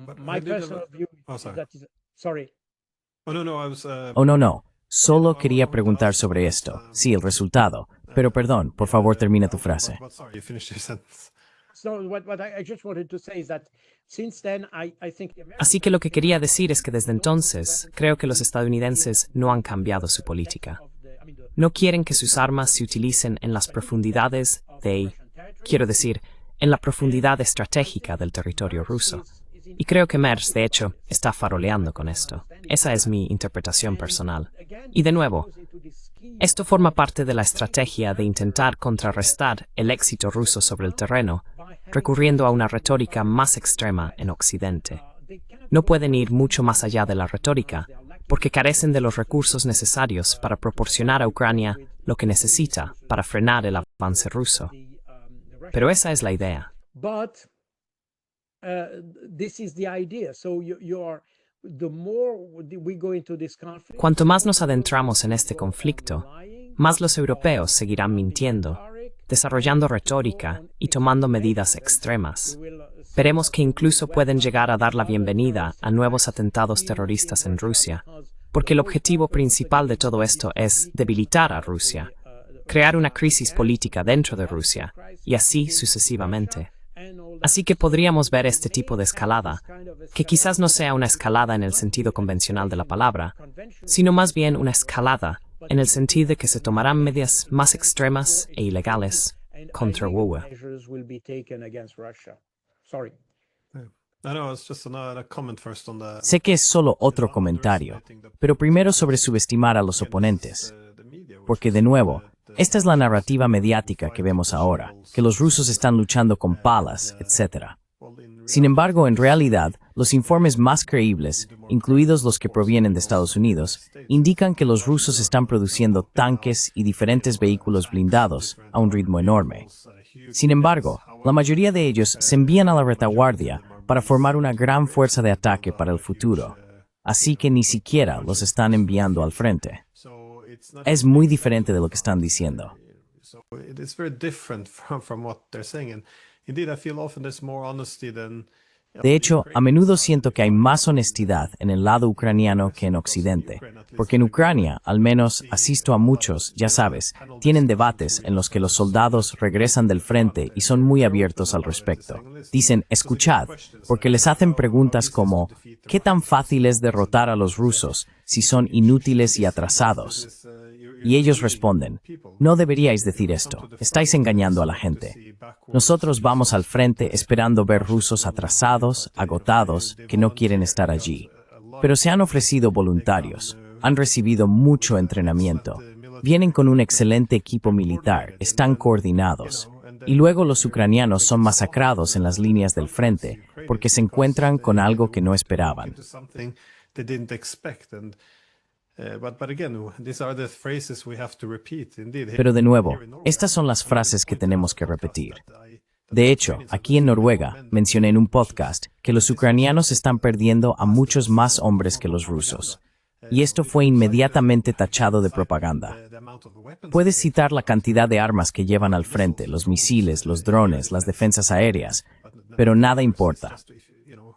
But my I did a personal lot- view Oh, is sorry. that is sorry. Oh, no, I was, Oh, no. Solo quería preguntar sobre esto. Sí, el resultado. Pero perdón, por favor termina tu frase. Sorry, you finished your sentence. So what I just wanted to say is that since then I think Así que lo que quería decir es que desde entonces creo que los estadounidenses no han cambiado su política. No quieren que sus armas se utilicen en las profundidades quiero decir, en la profundidad estratégica del territorio ruso. Y creo que Merz, de hecho, está faroleando con esto. Esa es mi interpretación personal. Y de nuevo, esto forma parte de la estrategia de intentar contrarrestar el éxito ruso sobre el terreno, recurriendo a una retórica más extrema en Occidente. No pueden ir mucho más allá de la retórica, porque carecen de los recursos necesarios para proporcionar a Ucrania lo que necesita para frenar el avance ruso. Pero esa es la idea. but this is the idea. So you're the more we go into this conflict, Cuanto más nos adentramos en este conflicto, más los europeos seguirán mintiendo, desarrollando retórica y tomando medidas extremas. Veremos que incluso pueden llegar a dar la bienvenida a nuevos atentados terroristas en Rusia, porque el objetivo principal de todo esto es debilitar a Rusia, crear una crisis política dentro de Rusia, y así sucesivamente. Así que podríamos ver este tipo de escalada, que quizás no sea una escalada en el sentido convencional de la palabra, sino más bien una escalada en el sentido de que se tomarán medidas más extremas e ilegales contra Wuhan. measures will be taken against Russia. Sorry. No, it's just a comment first on the... Sé que es solo otro comentario, pero primero sobre subestimar a los oponentes. Porque de nuevo, esta es la narrativa mediática que vemos ahora, que los rusos están luchando con palas, etc. Sin embargo, en realidad, los informes más creíbles, incluidos los que provienen de Estados Unidos, indican que los rusos están produciendo tanques y diferentes vehículos blindados a un ritmo enorme. Sin embargo, la mayoría de ellos se envían a la retaguardia para formar una gran fuerza de ataque para el futuro. Así que ni siquiera los están enviando al frente. Es muy diferente de lo que están diciendo. So it is very different from what they're saying. And indeed, I feel often there's more honesty than De hecho, a menudo siento que hay más honestidad en el lado ucraniano que en Occidente, porque en Ucrania, al menos, asisto a muchos, ya sabes, tienen debates en los que los soldados regresan del frente y son muy abiertos al respecto. Dicen, escuchad, porque les hacen preguntas como, ¿qué tan fácil es derrotar a los rusos si son inútiles y atrasados? Y ellos responden, no deberíais decir esto, estáis engañando a la gente. Nosotros vamos al frente esperando ver rusos atrasados, agotados, que no quieren estar allí. Pero se han ofrecido voluntarios, han recibido mucho entrenamiento, vienen con un excelente equipo militar, están coordinados. Y luego los ucranianos son masacrados en las líneas del frente porque se encuentran con algo que no esperaban. Pero de nuevo, estas son las frases que tenemos que repetir. De hecho, aquí en Noruega, mencioné en un podcast que los ucranianos están perdiendo a muchos más hombres que los rusos. Y esto fue inmediatamente tachado de propaganda. Puedes citar la cantidad de armas que llevan al frente, los misiles, los drones, las defensas aéreas, pero nada importa.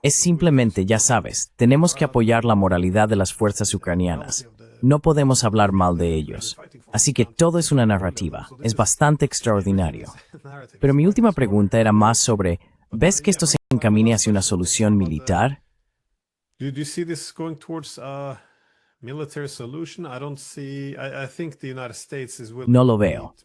Es simplemente, ya sabes, tenemos que apoyar la moralidad de las fuerzas ucranianas. No podemos hablar mal de ellos. Así que todo es una narrativa. Es bastante extraordinario. Pero mi última pregunta era más sobre, ¿ves que esto se encamine hacia una solución militar? No lo veo.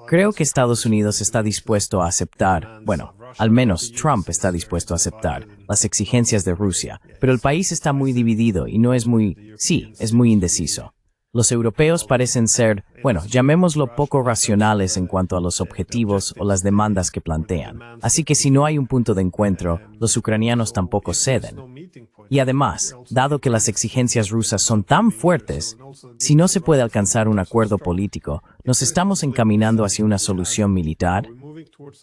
Creo que Estados Unidos está dispuesto a aceptar, bueno, al menos Trump está dispuesto a aceptar las exigencias de Rusia, pero el país está muy dividido y no es es muy indeciso. Los europeos parecen ser, bueno, llamémoslo poco racionales en cuanto a los objetivos o las demandas que plantean. Así que si no hay un punto de encuentro, los ucranianos tampoco ceden. Y además, dado que las exigencias rusas son tan fuertes, si no se puede alcanzar un acuerdo político, ¿nos estamos encaminando hacia una solución militar?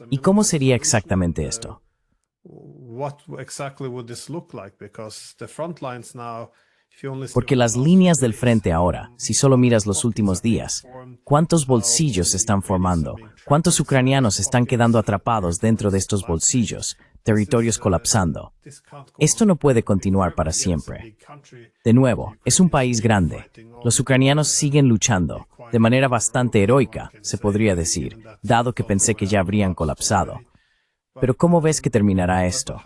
¿Y cómo sería exactamente esto? Porque las líneas del frente ahora, si solo miras los últimos días, ¿cuántos bolsillos se están formando? ¿Cuántos ucranianos están quedando atrapados dentro de estos bolsillos? Territorios colapsando. Esto no puede continuar para siempre. De nuevo, es un país grande. Los ucranianos siguen luchando, de manera bastante heroica, se podría decir, dado que pensé que ya habrían colapsado. Pero ¿cómo ves que terminará esto?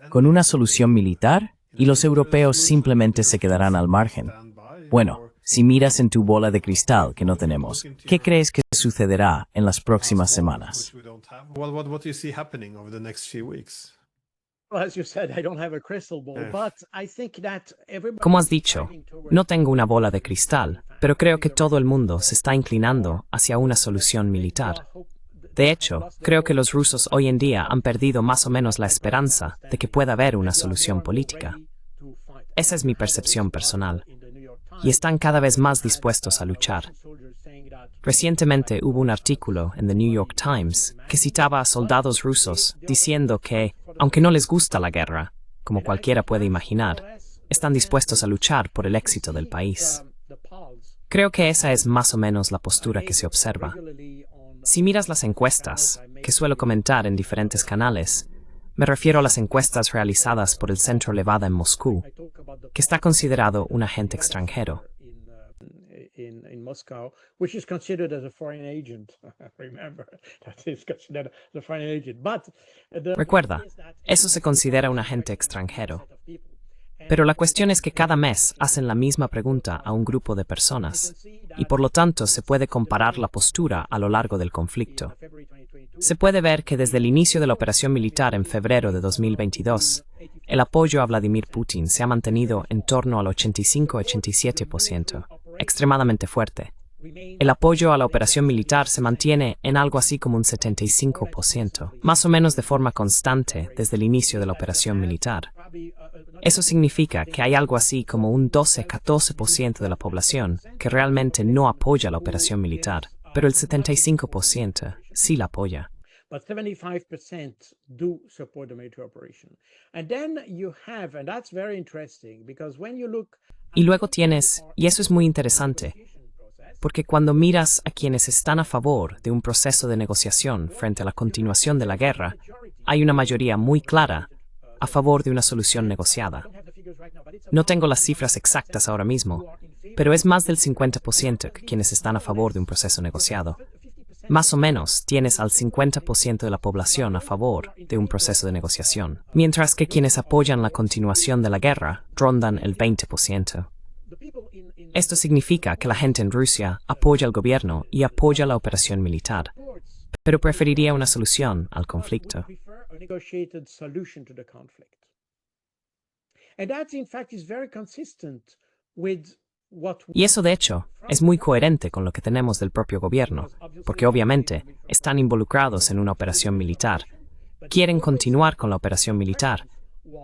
¿Con una solución militar? ¿Y los europeos simplemente se quedarán al margen? Bueno, si miras en tu bola de cristal que no tenemos, ¿qué crees que sucederá en las próximas semanas? Como has dicho, no tengo una bola de cristal, pero creo que todo el mundo se está inclinando hacia una solución militar. De hecho, creo que los rusos hoy en día han perdido más o menos la esperanza de que pueda haber una solución política. Esa es mi percepción personal. Y están cada vez más dispuestos a luchar. Recientemente hubo un artículo en The New York Times que citaba a soldados rusos diciendo que, aunque no les gusta la guerra, como cualquiera puede imaginar, están dispuestos a luchar por el éxito del país. Creo que esa es más o menos la postura que se observa. Si miras las encuestas, que suelo comentar en diferentes canales, me refiero a las encuestas realizadas por el Centro Levada en Moscú, que está considerado un agente extranjero. Recuerda, eso se considera un agente extranjero. Pero la cuestión es que cada mes hacen la misma pregunta a un grupo de personas, y por lo tanto se puede comparar la postura a lo largo del conflicto. Se puede ver que desde el inicio de la operación militar en febrero de 2022, el apoyo a Vladimir Putin se ha mantenido en torno al 85-87%, extremadamente fuerte. El apoyo a la operación militar se mantiene en algo así como un 75%, más o menos de forma constante desde el inicio de la operación militar. Eso significa que hay algo así como un 12-14% de la población que realmente no apoya la operación militar, pero el 75% sí la apoya. But 75% do support the military operation. And then you have, and that's very interesting, because when you look... Y luego tienes, y eso es muy interesante, porque cuando miras a quienes están a favor de un proceso de negociación frente a la continuación de la guerra, hay una mayoría muy clara a favor de una solución negociada. No tengo las cifras exactas ahora mismo, pero es más del 50% quienes están a favor de un proceso negociado. Más o menos tienes al 50% de la población a favor de un proceso de negociación, mientras que quienes apoyan la continuación de la guerra rondan el 20%. Esto significa que la gente en Rusia apoya al gobierno y apoya la operación militar, pero preferiría una solución al conflicto. Y eso, de hecho, es muy coherente con lo que tenemos del propio gobierno, porque obviamente están involucrados en una operación militar, quieren continuar con la operación militar,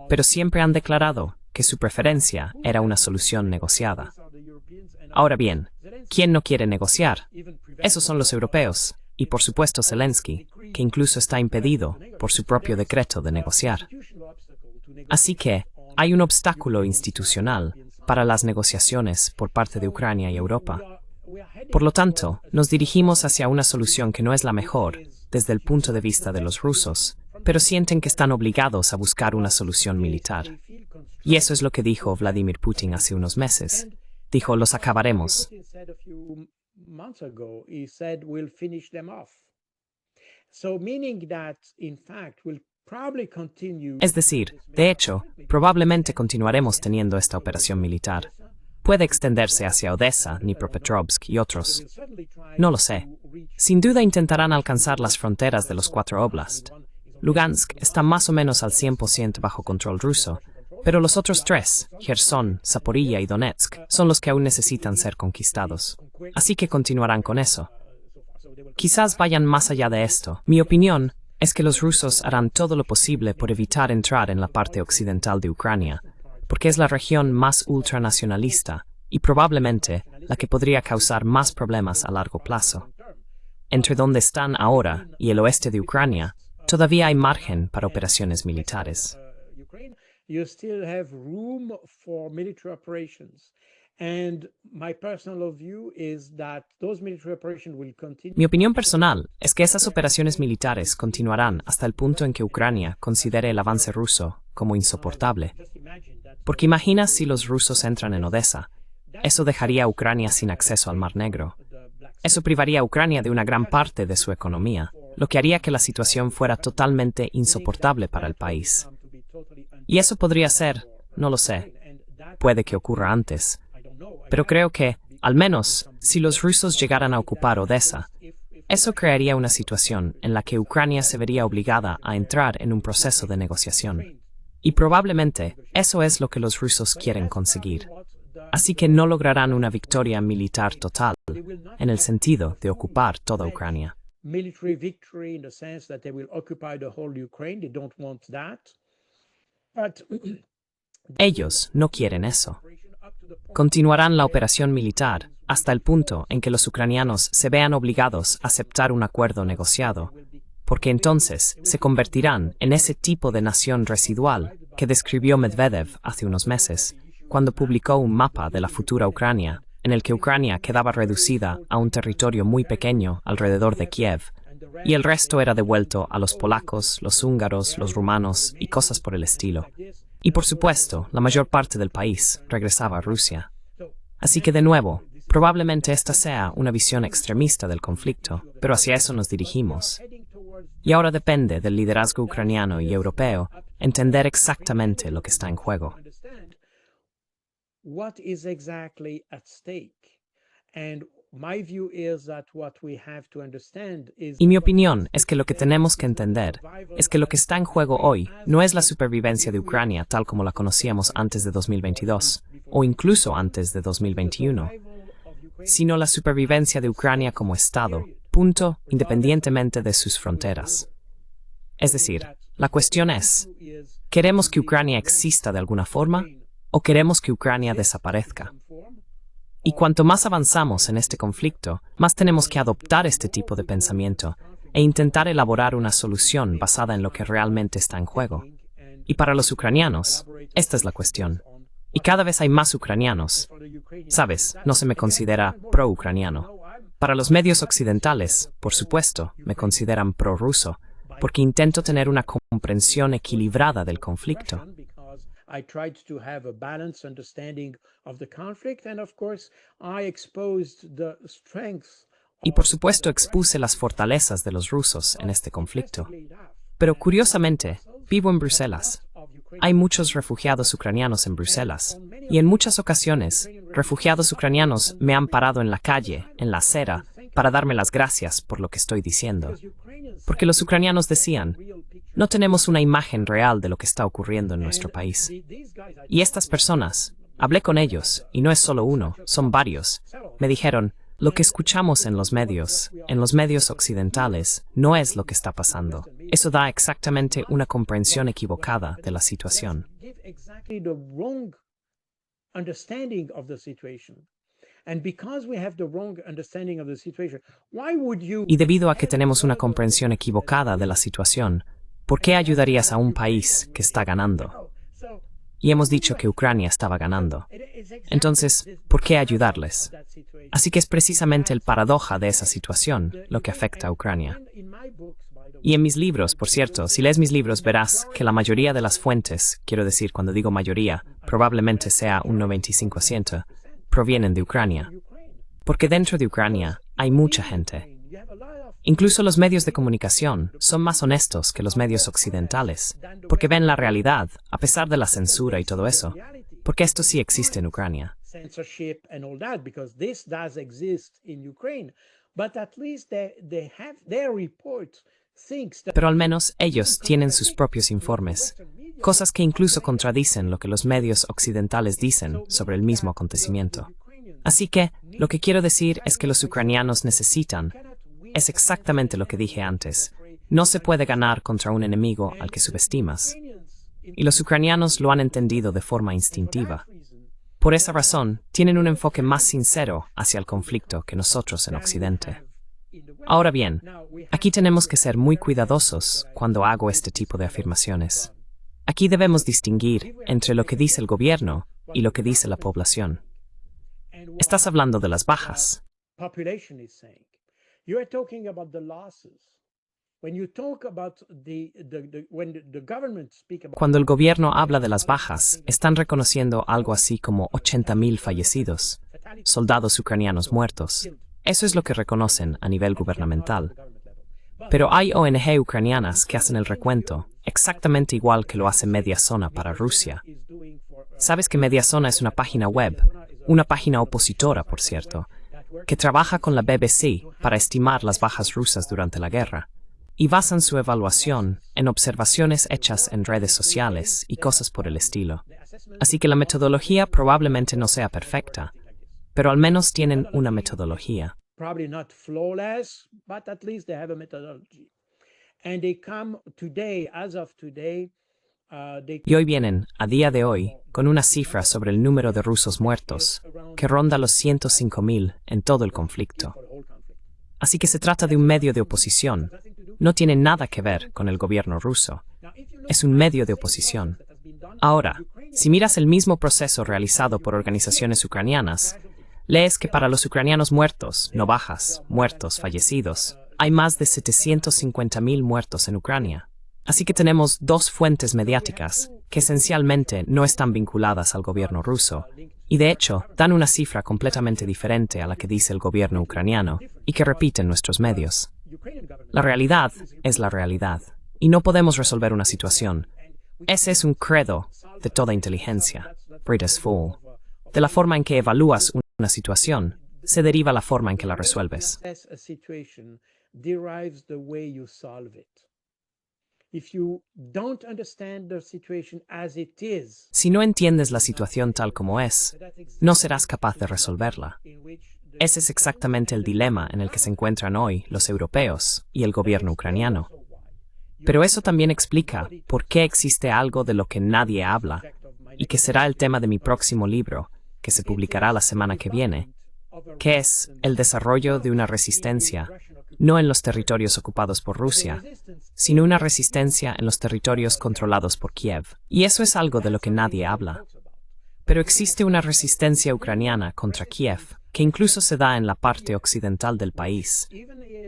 pero siempre han declarado que su preferencia era una solución negociada. Ahora bien, ¿quién no quiere negociar? Esos son los europeos, y por supuesto Zelensky, que incluso está impedido por su propio decreto de negociar. Así que hay un obstáculo institucional para las negociaciones por parte de Ucrania y Europa. Por lo tanto, nos dirigimos hacia una solución que no es la mejor desde el punto de vista de los rusos, pero sienten que están obligados a buscar una solución militar. Y eso es lo que dijo Vladimir Putin hace unos meses. Dijo, los acabaremos. Es decir, de hecho, probablemente continuaremos teniendo esta operación militar. Puede extenderse hacia Odessa, Dnipropetrovsk y otros. No lo sé. Sin duda intentarán alcanzar las fronteras de los 4 oblasts. Lugansk está más o menos al 100% bajo control ruso, pero los otros 3, Gerson, Zaporilla y Donetsk, son los que aún necesitan ser conquistados. Así que continuarán con eso. Quizás vayan más allá de esto. Mi opinión es que los rusos harán todo lo posible por evitar entrar en la parte occidental de Ucrania, porque es la región más ultranacionalista y probablemente la que podría causar más problemas a largo plazo. Entre donde están ahora y el oeste de Ucrania, todavía hay margen para operaciones militares. Mi opinión personal es que esas operaciones militares continuarán hasta el punto en que Ucrania considere el avance ruso como insoportable. Porque imagina si los rusos entran en Odessa. Eso dejaría a Ucrania sin acceso al Mar Negro. Eso privaría a Ucrania de una gran parte de su economía, lo que haría que la situación fuera totalmente insoportable para el país. Y eso podría ser, no lo sé, puede que ocurra antes. Pero creo que, al menos, si los rusos llegaran a ocupar Odessa, eso crearía una situación en la que Ucrania se vería obligada a entrar en un proceso de negociación. Y probablemente eso es lo que los rusos quieren conseguir. Así que no lograrán una victoria militar total, en el sentido de ocupar toda Ucrania. Ellos no quieren eso. Continuarán la operación militar hasta el punto en que los ucranianos se vean obligados a aceptar un acuerdo negociado, porque entonces se convertirán en ese tipo de nación residual que describió Medvedev hace unos meses, cuando publicó un mapa de la futura Ucrania, en el que Ucrania quedaba reducida a un territorio muy pequeño alrededor de Kiev, y el resto era devuelto a los polacos, los húngaros, los rumanos y cosas por el estilo. Y por supuesto, la mayor parte del país regresaba a Rusia. Así que de nuevo, probablemente esta sea una visión extremista del conflicto, pero hacia eso nos dirigimos. Y ahora depende del liderazgo ucraniano y europeo entender exactamente lo que está en juego. Y mi opinión es que lo que tenemos que entender es que lo que está en juego hoy no es la supervivencia de Ucrania tal como la conocíamos antes de 2022, o incluso antes de 2021, sino la supervivencia de Ucrania como Estado, punto, independientemente de sus fronteras. Es decir, la cuestión es, ¿queremos que Ucrania exista de alguna forma o queremos que Ucrania desaparezca? Y cuanto más avanzamos en este conflicto, más tenemos que adoptar este tipo de pensamiento e intentar elaborar una solución basada en lo que realmente está en juego. Y para los ucranianos, esta es la cuestión. Y cada vez hay más ucranianos. Sabes, no se me considera pro-ucraniano. Para los medios occidentales, por supuesto, me consideran pro-ruso, porque intento tener una comprensión equilibrada del conflicto. Because I tried to have a balanced understanding of the conflict, and of course I exposed the strengths. Y por supuesto expuse las fortalezas de los rusos en este conflicto. Pero curiosamente, vivo en Bruselas. Hay muchos refugiados ucranianos en Bruselas, y en muchas ocasiones, refugiados ucranianos me han parado en la calle, en la acera, para darme las gracias por lo que estoy diciendo. Porque los ucranianos decían, no tenemos una imagen real de lo que está ocurriendo en nuestro país. Y estas personas, hablé con ellos, y no es solo uno, son varios, me dijeron, lo que escuchamos en los medios occidentales, no es lo que está pasando. Eso da exactamente una comprensión equivocada de la situación. Y debido a que tenemos una comprensión equivocada de la situación, ¿por qué ayudarías a un país que está ganando? Y hemos dicho que Ucrania estaba ganando. Entonces, ¿por qué ayudarles? Así que es precisamente el paradoja de esa situación lo que afecta a Ucrania. Y en mis libros, por cierto, si lees mis libros verás que la mayoría de las fuentes, quiero decir cuando digo mayoría, probablemente sea un 95%, provienen de Ucrania. Porque dentro de Ucrania hay mucha gente. Incluso los medios de comunicación son más honestos que los medios occidentales, porque ven la realidad, a pesar de la censura y todo eso, porque esto sí existe en Ucrania. Pero al menos ellos tienen sus propios informes, cosas que incluso contradicen lo que los medios occidentales dicen sobre el mismo acontecimiento. Así que, lo que quiero decir es que los ucranianos necesitan, es exactamente lo que dije antes, no se puede ganar contra un enemigo al que subestimas. Y los ucranianos lo han entendido de forma instintiva. Por esa razón, tienen un enfoque más sincero hacia el conflicto que nosotros en Occidente. Ahora bien, aquí tenemos que ser muy cuidadosos cuando hago este tipo de afirmaciones. Aquí debemos distinguir entre lo que dice el gobierno y lo que dice la población. Estás hablando de las bajas. Cuando el gobierno habla de las bajas, están reconociendo algo así como 80.000 fallecidos, soldados ucranianos muertos. Eso es lo que reconocen a nivel gubernamental. Pero hay ONG ucranianas que hacen el recuento, exactamente igual que lo hace Mediazona para Rusia. ¿Sabes que Mediazona es una página web, una página opositora, por cierto, que trabaja con la BBC para estimar las bajas rusas durante la guerra? Y basan su evaluación en observaciones hechas en redes sociales y cosas por el estilo. Así que la metodología probablemente no sea perfecta, pero al menos tienen una metodología. Y hoy vienen, a día de hoy, con una cifra sobre el número de rusos muertos, que ronda los 105.000 en todo el conflicto. Así que se trata de un medio de oposición. No tiene nada que ver con el gobierno ruso. Es un medio de oposición. Ahora, si miras el mismo proceso realizado por organizaciones ucranianas, lees que para los ucranianos muertos, no bajas, muertos, fallecidos, hay más de 750.000 muertos en Ucrania. Así que tenemos dos fuentes mediáticas que esencialmente no están vinculadas al gobierno ruso y de hecho dan una cifra completamente diferente a la que dice el gobierno ucraniano y que repiten nuestros medios. La realidad es la realidad y no podemos resolver una situación. Ese es un credo de toda inteligencia, British Fool. De la forma en que evalúas una situación, se deriva la forma en que la resuelves. Si no entiendes la situación tal como es, no serás capaz de resolverla. Ese es exactamente el dilema en el que se encuentran hoy los europeos y el gobierno ucraniano. Pero eso también explica por qué existe algo de lo que nadie habla y que será el tema de mi próximo libro, que se publicará la semana que viene, que es el desarrollo de una resistencia, no en los territorios ocupados por Rusia, sino una resistencia en los territorios controlados por Kiev. Y eso es algo de lo que nadie habla. Pero existe una resistencia ucraniana contra Kiev, que incluso se da en la parte occidental del país.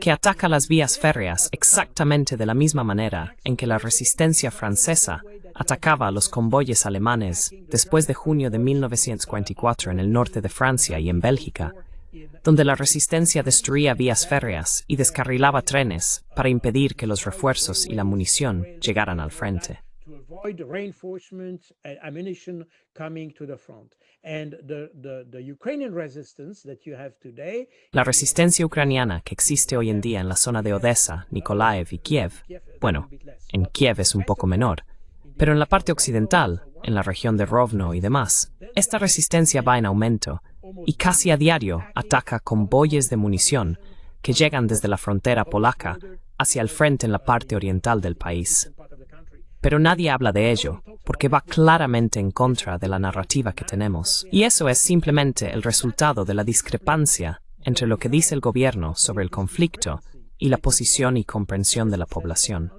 que ataca las vías férreas exactamente de la misma manera en que la resistencia francesa atacaba a los convoyes alemanes después de junio de 1944 en el norte de Francia y en Bélgica, donde la resistencia destruía vías férreas y descarrilaba trenes para impedir que los refuerzos y la munición llegaran al frente. Avoid reinforcement and ammunition coming to the front. And the Ukrainian resistance that you have today. La resistencia ucraniana que existe hoy en día en la zona de Odessa, Nikolaev y Kiev, bueno, en Kiev es un poco menor, pero en la parte occidental, en la región de Rovno y demás, esta resistencia va en aumento y casi a diario ataca convoyes de munición que llegan desde la frontera polaca hacia el frente en la parte oriental del país. Pero nadie habla de ello, porque va claramente en contra de la narrativa que tenemos. Y eso es simplemente el resultado de la discrepancia entre lo que dice el gobierno sobre el conflicto y la posición y comprensión de la población.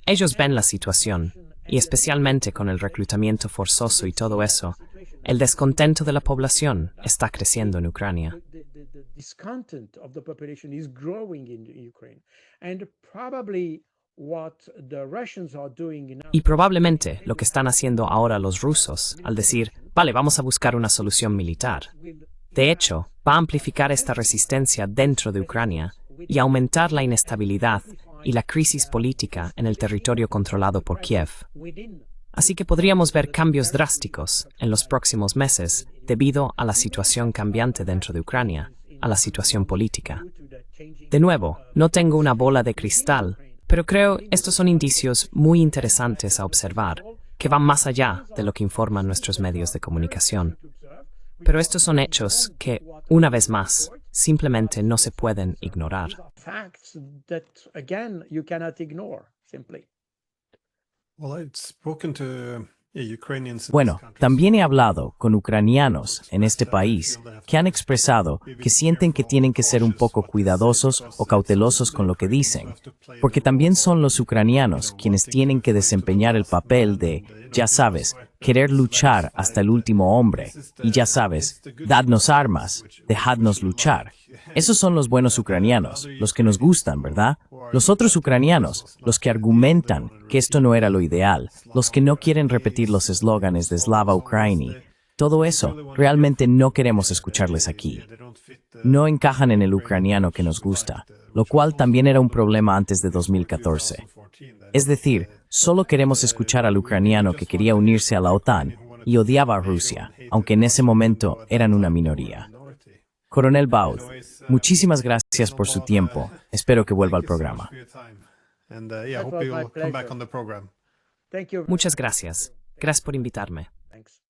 Ellos ven la situación, y especialmente con el reclutamiento forzoso y todo eso, el descontento de la población está creciendo en Ucrania. The discontent of the population is growing in Ukraine. And probably what the Russians are doing now. Y probablemente lo que están haciendo ahora los rusos, al decir, vale, vamos a buscar una solución militar, de hecho, va a amplificar esta resistencia dentro de Ucrania y aumentar la inestabilidad y la crisis política en el territorio controlado por Kiev. Así que podríamos ver cambios drásticos en los próximos meses debido a la situación cambiante dentro de Ucrania, a la situación política. De nuevo, no tengo una bola de cristal, pero creo estos son indicios muy interesantes a observar, que van más allá de lo que informan nuestros medios de comunicación. Pero estos son hechos que, una vez más, simplemente no se pueden ignorar. Facts that, again, you cannot ignore, simply. Well, I've spoken to Ukrainians. Bueno, también he hablado con ucranianos en este país que han expresado que sienten que tienen que ser un poco cuidadosos o cautelosos con lo que dicen, porque también son los ucranianos quienes tienen que desempeñar el papel de, ya sabes, querer luchar hasta el último hombre, y ya sabes, dadnos armas, dejadnos luchar. Esos son los buenos ucranianos, los que nos gustan, ¿verdad? Los otros ucranianos, los que argumentan que esto no era lo ideal, los que no quieren repetir los eslóganes de Slava Ukraini, todo eso, realmente no queremos escucharles aquí. No encajan en el ucraniano que nos gusta, lo cual también era un problema antes de 2014. Es decir, solo queremos escuchar al ucraniano que quería unirse a la OTAN y odiaba a Rusia, aunque en ese momento eran una minoría. Coronel Baud, muchísimas gracias por su tiempo. Espero que vuelva al programa. Muchas gracias. Muchas gracias. Gracias por invitarme. Thanks.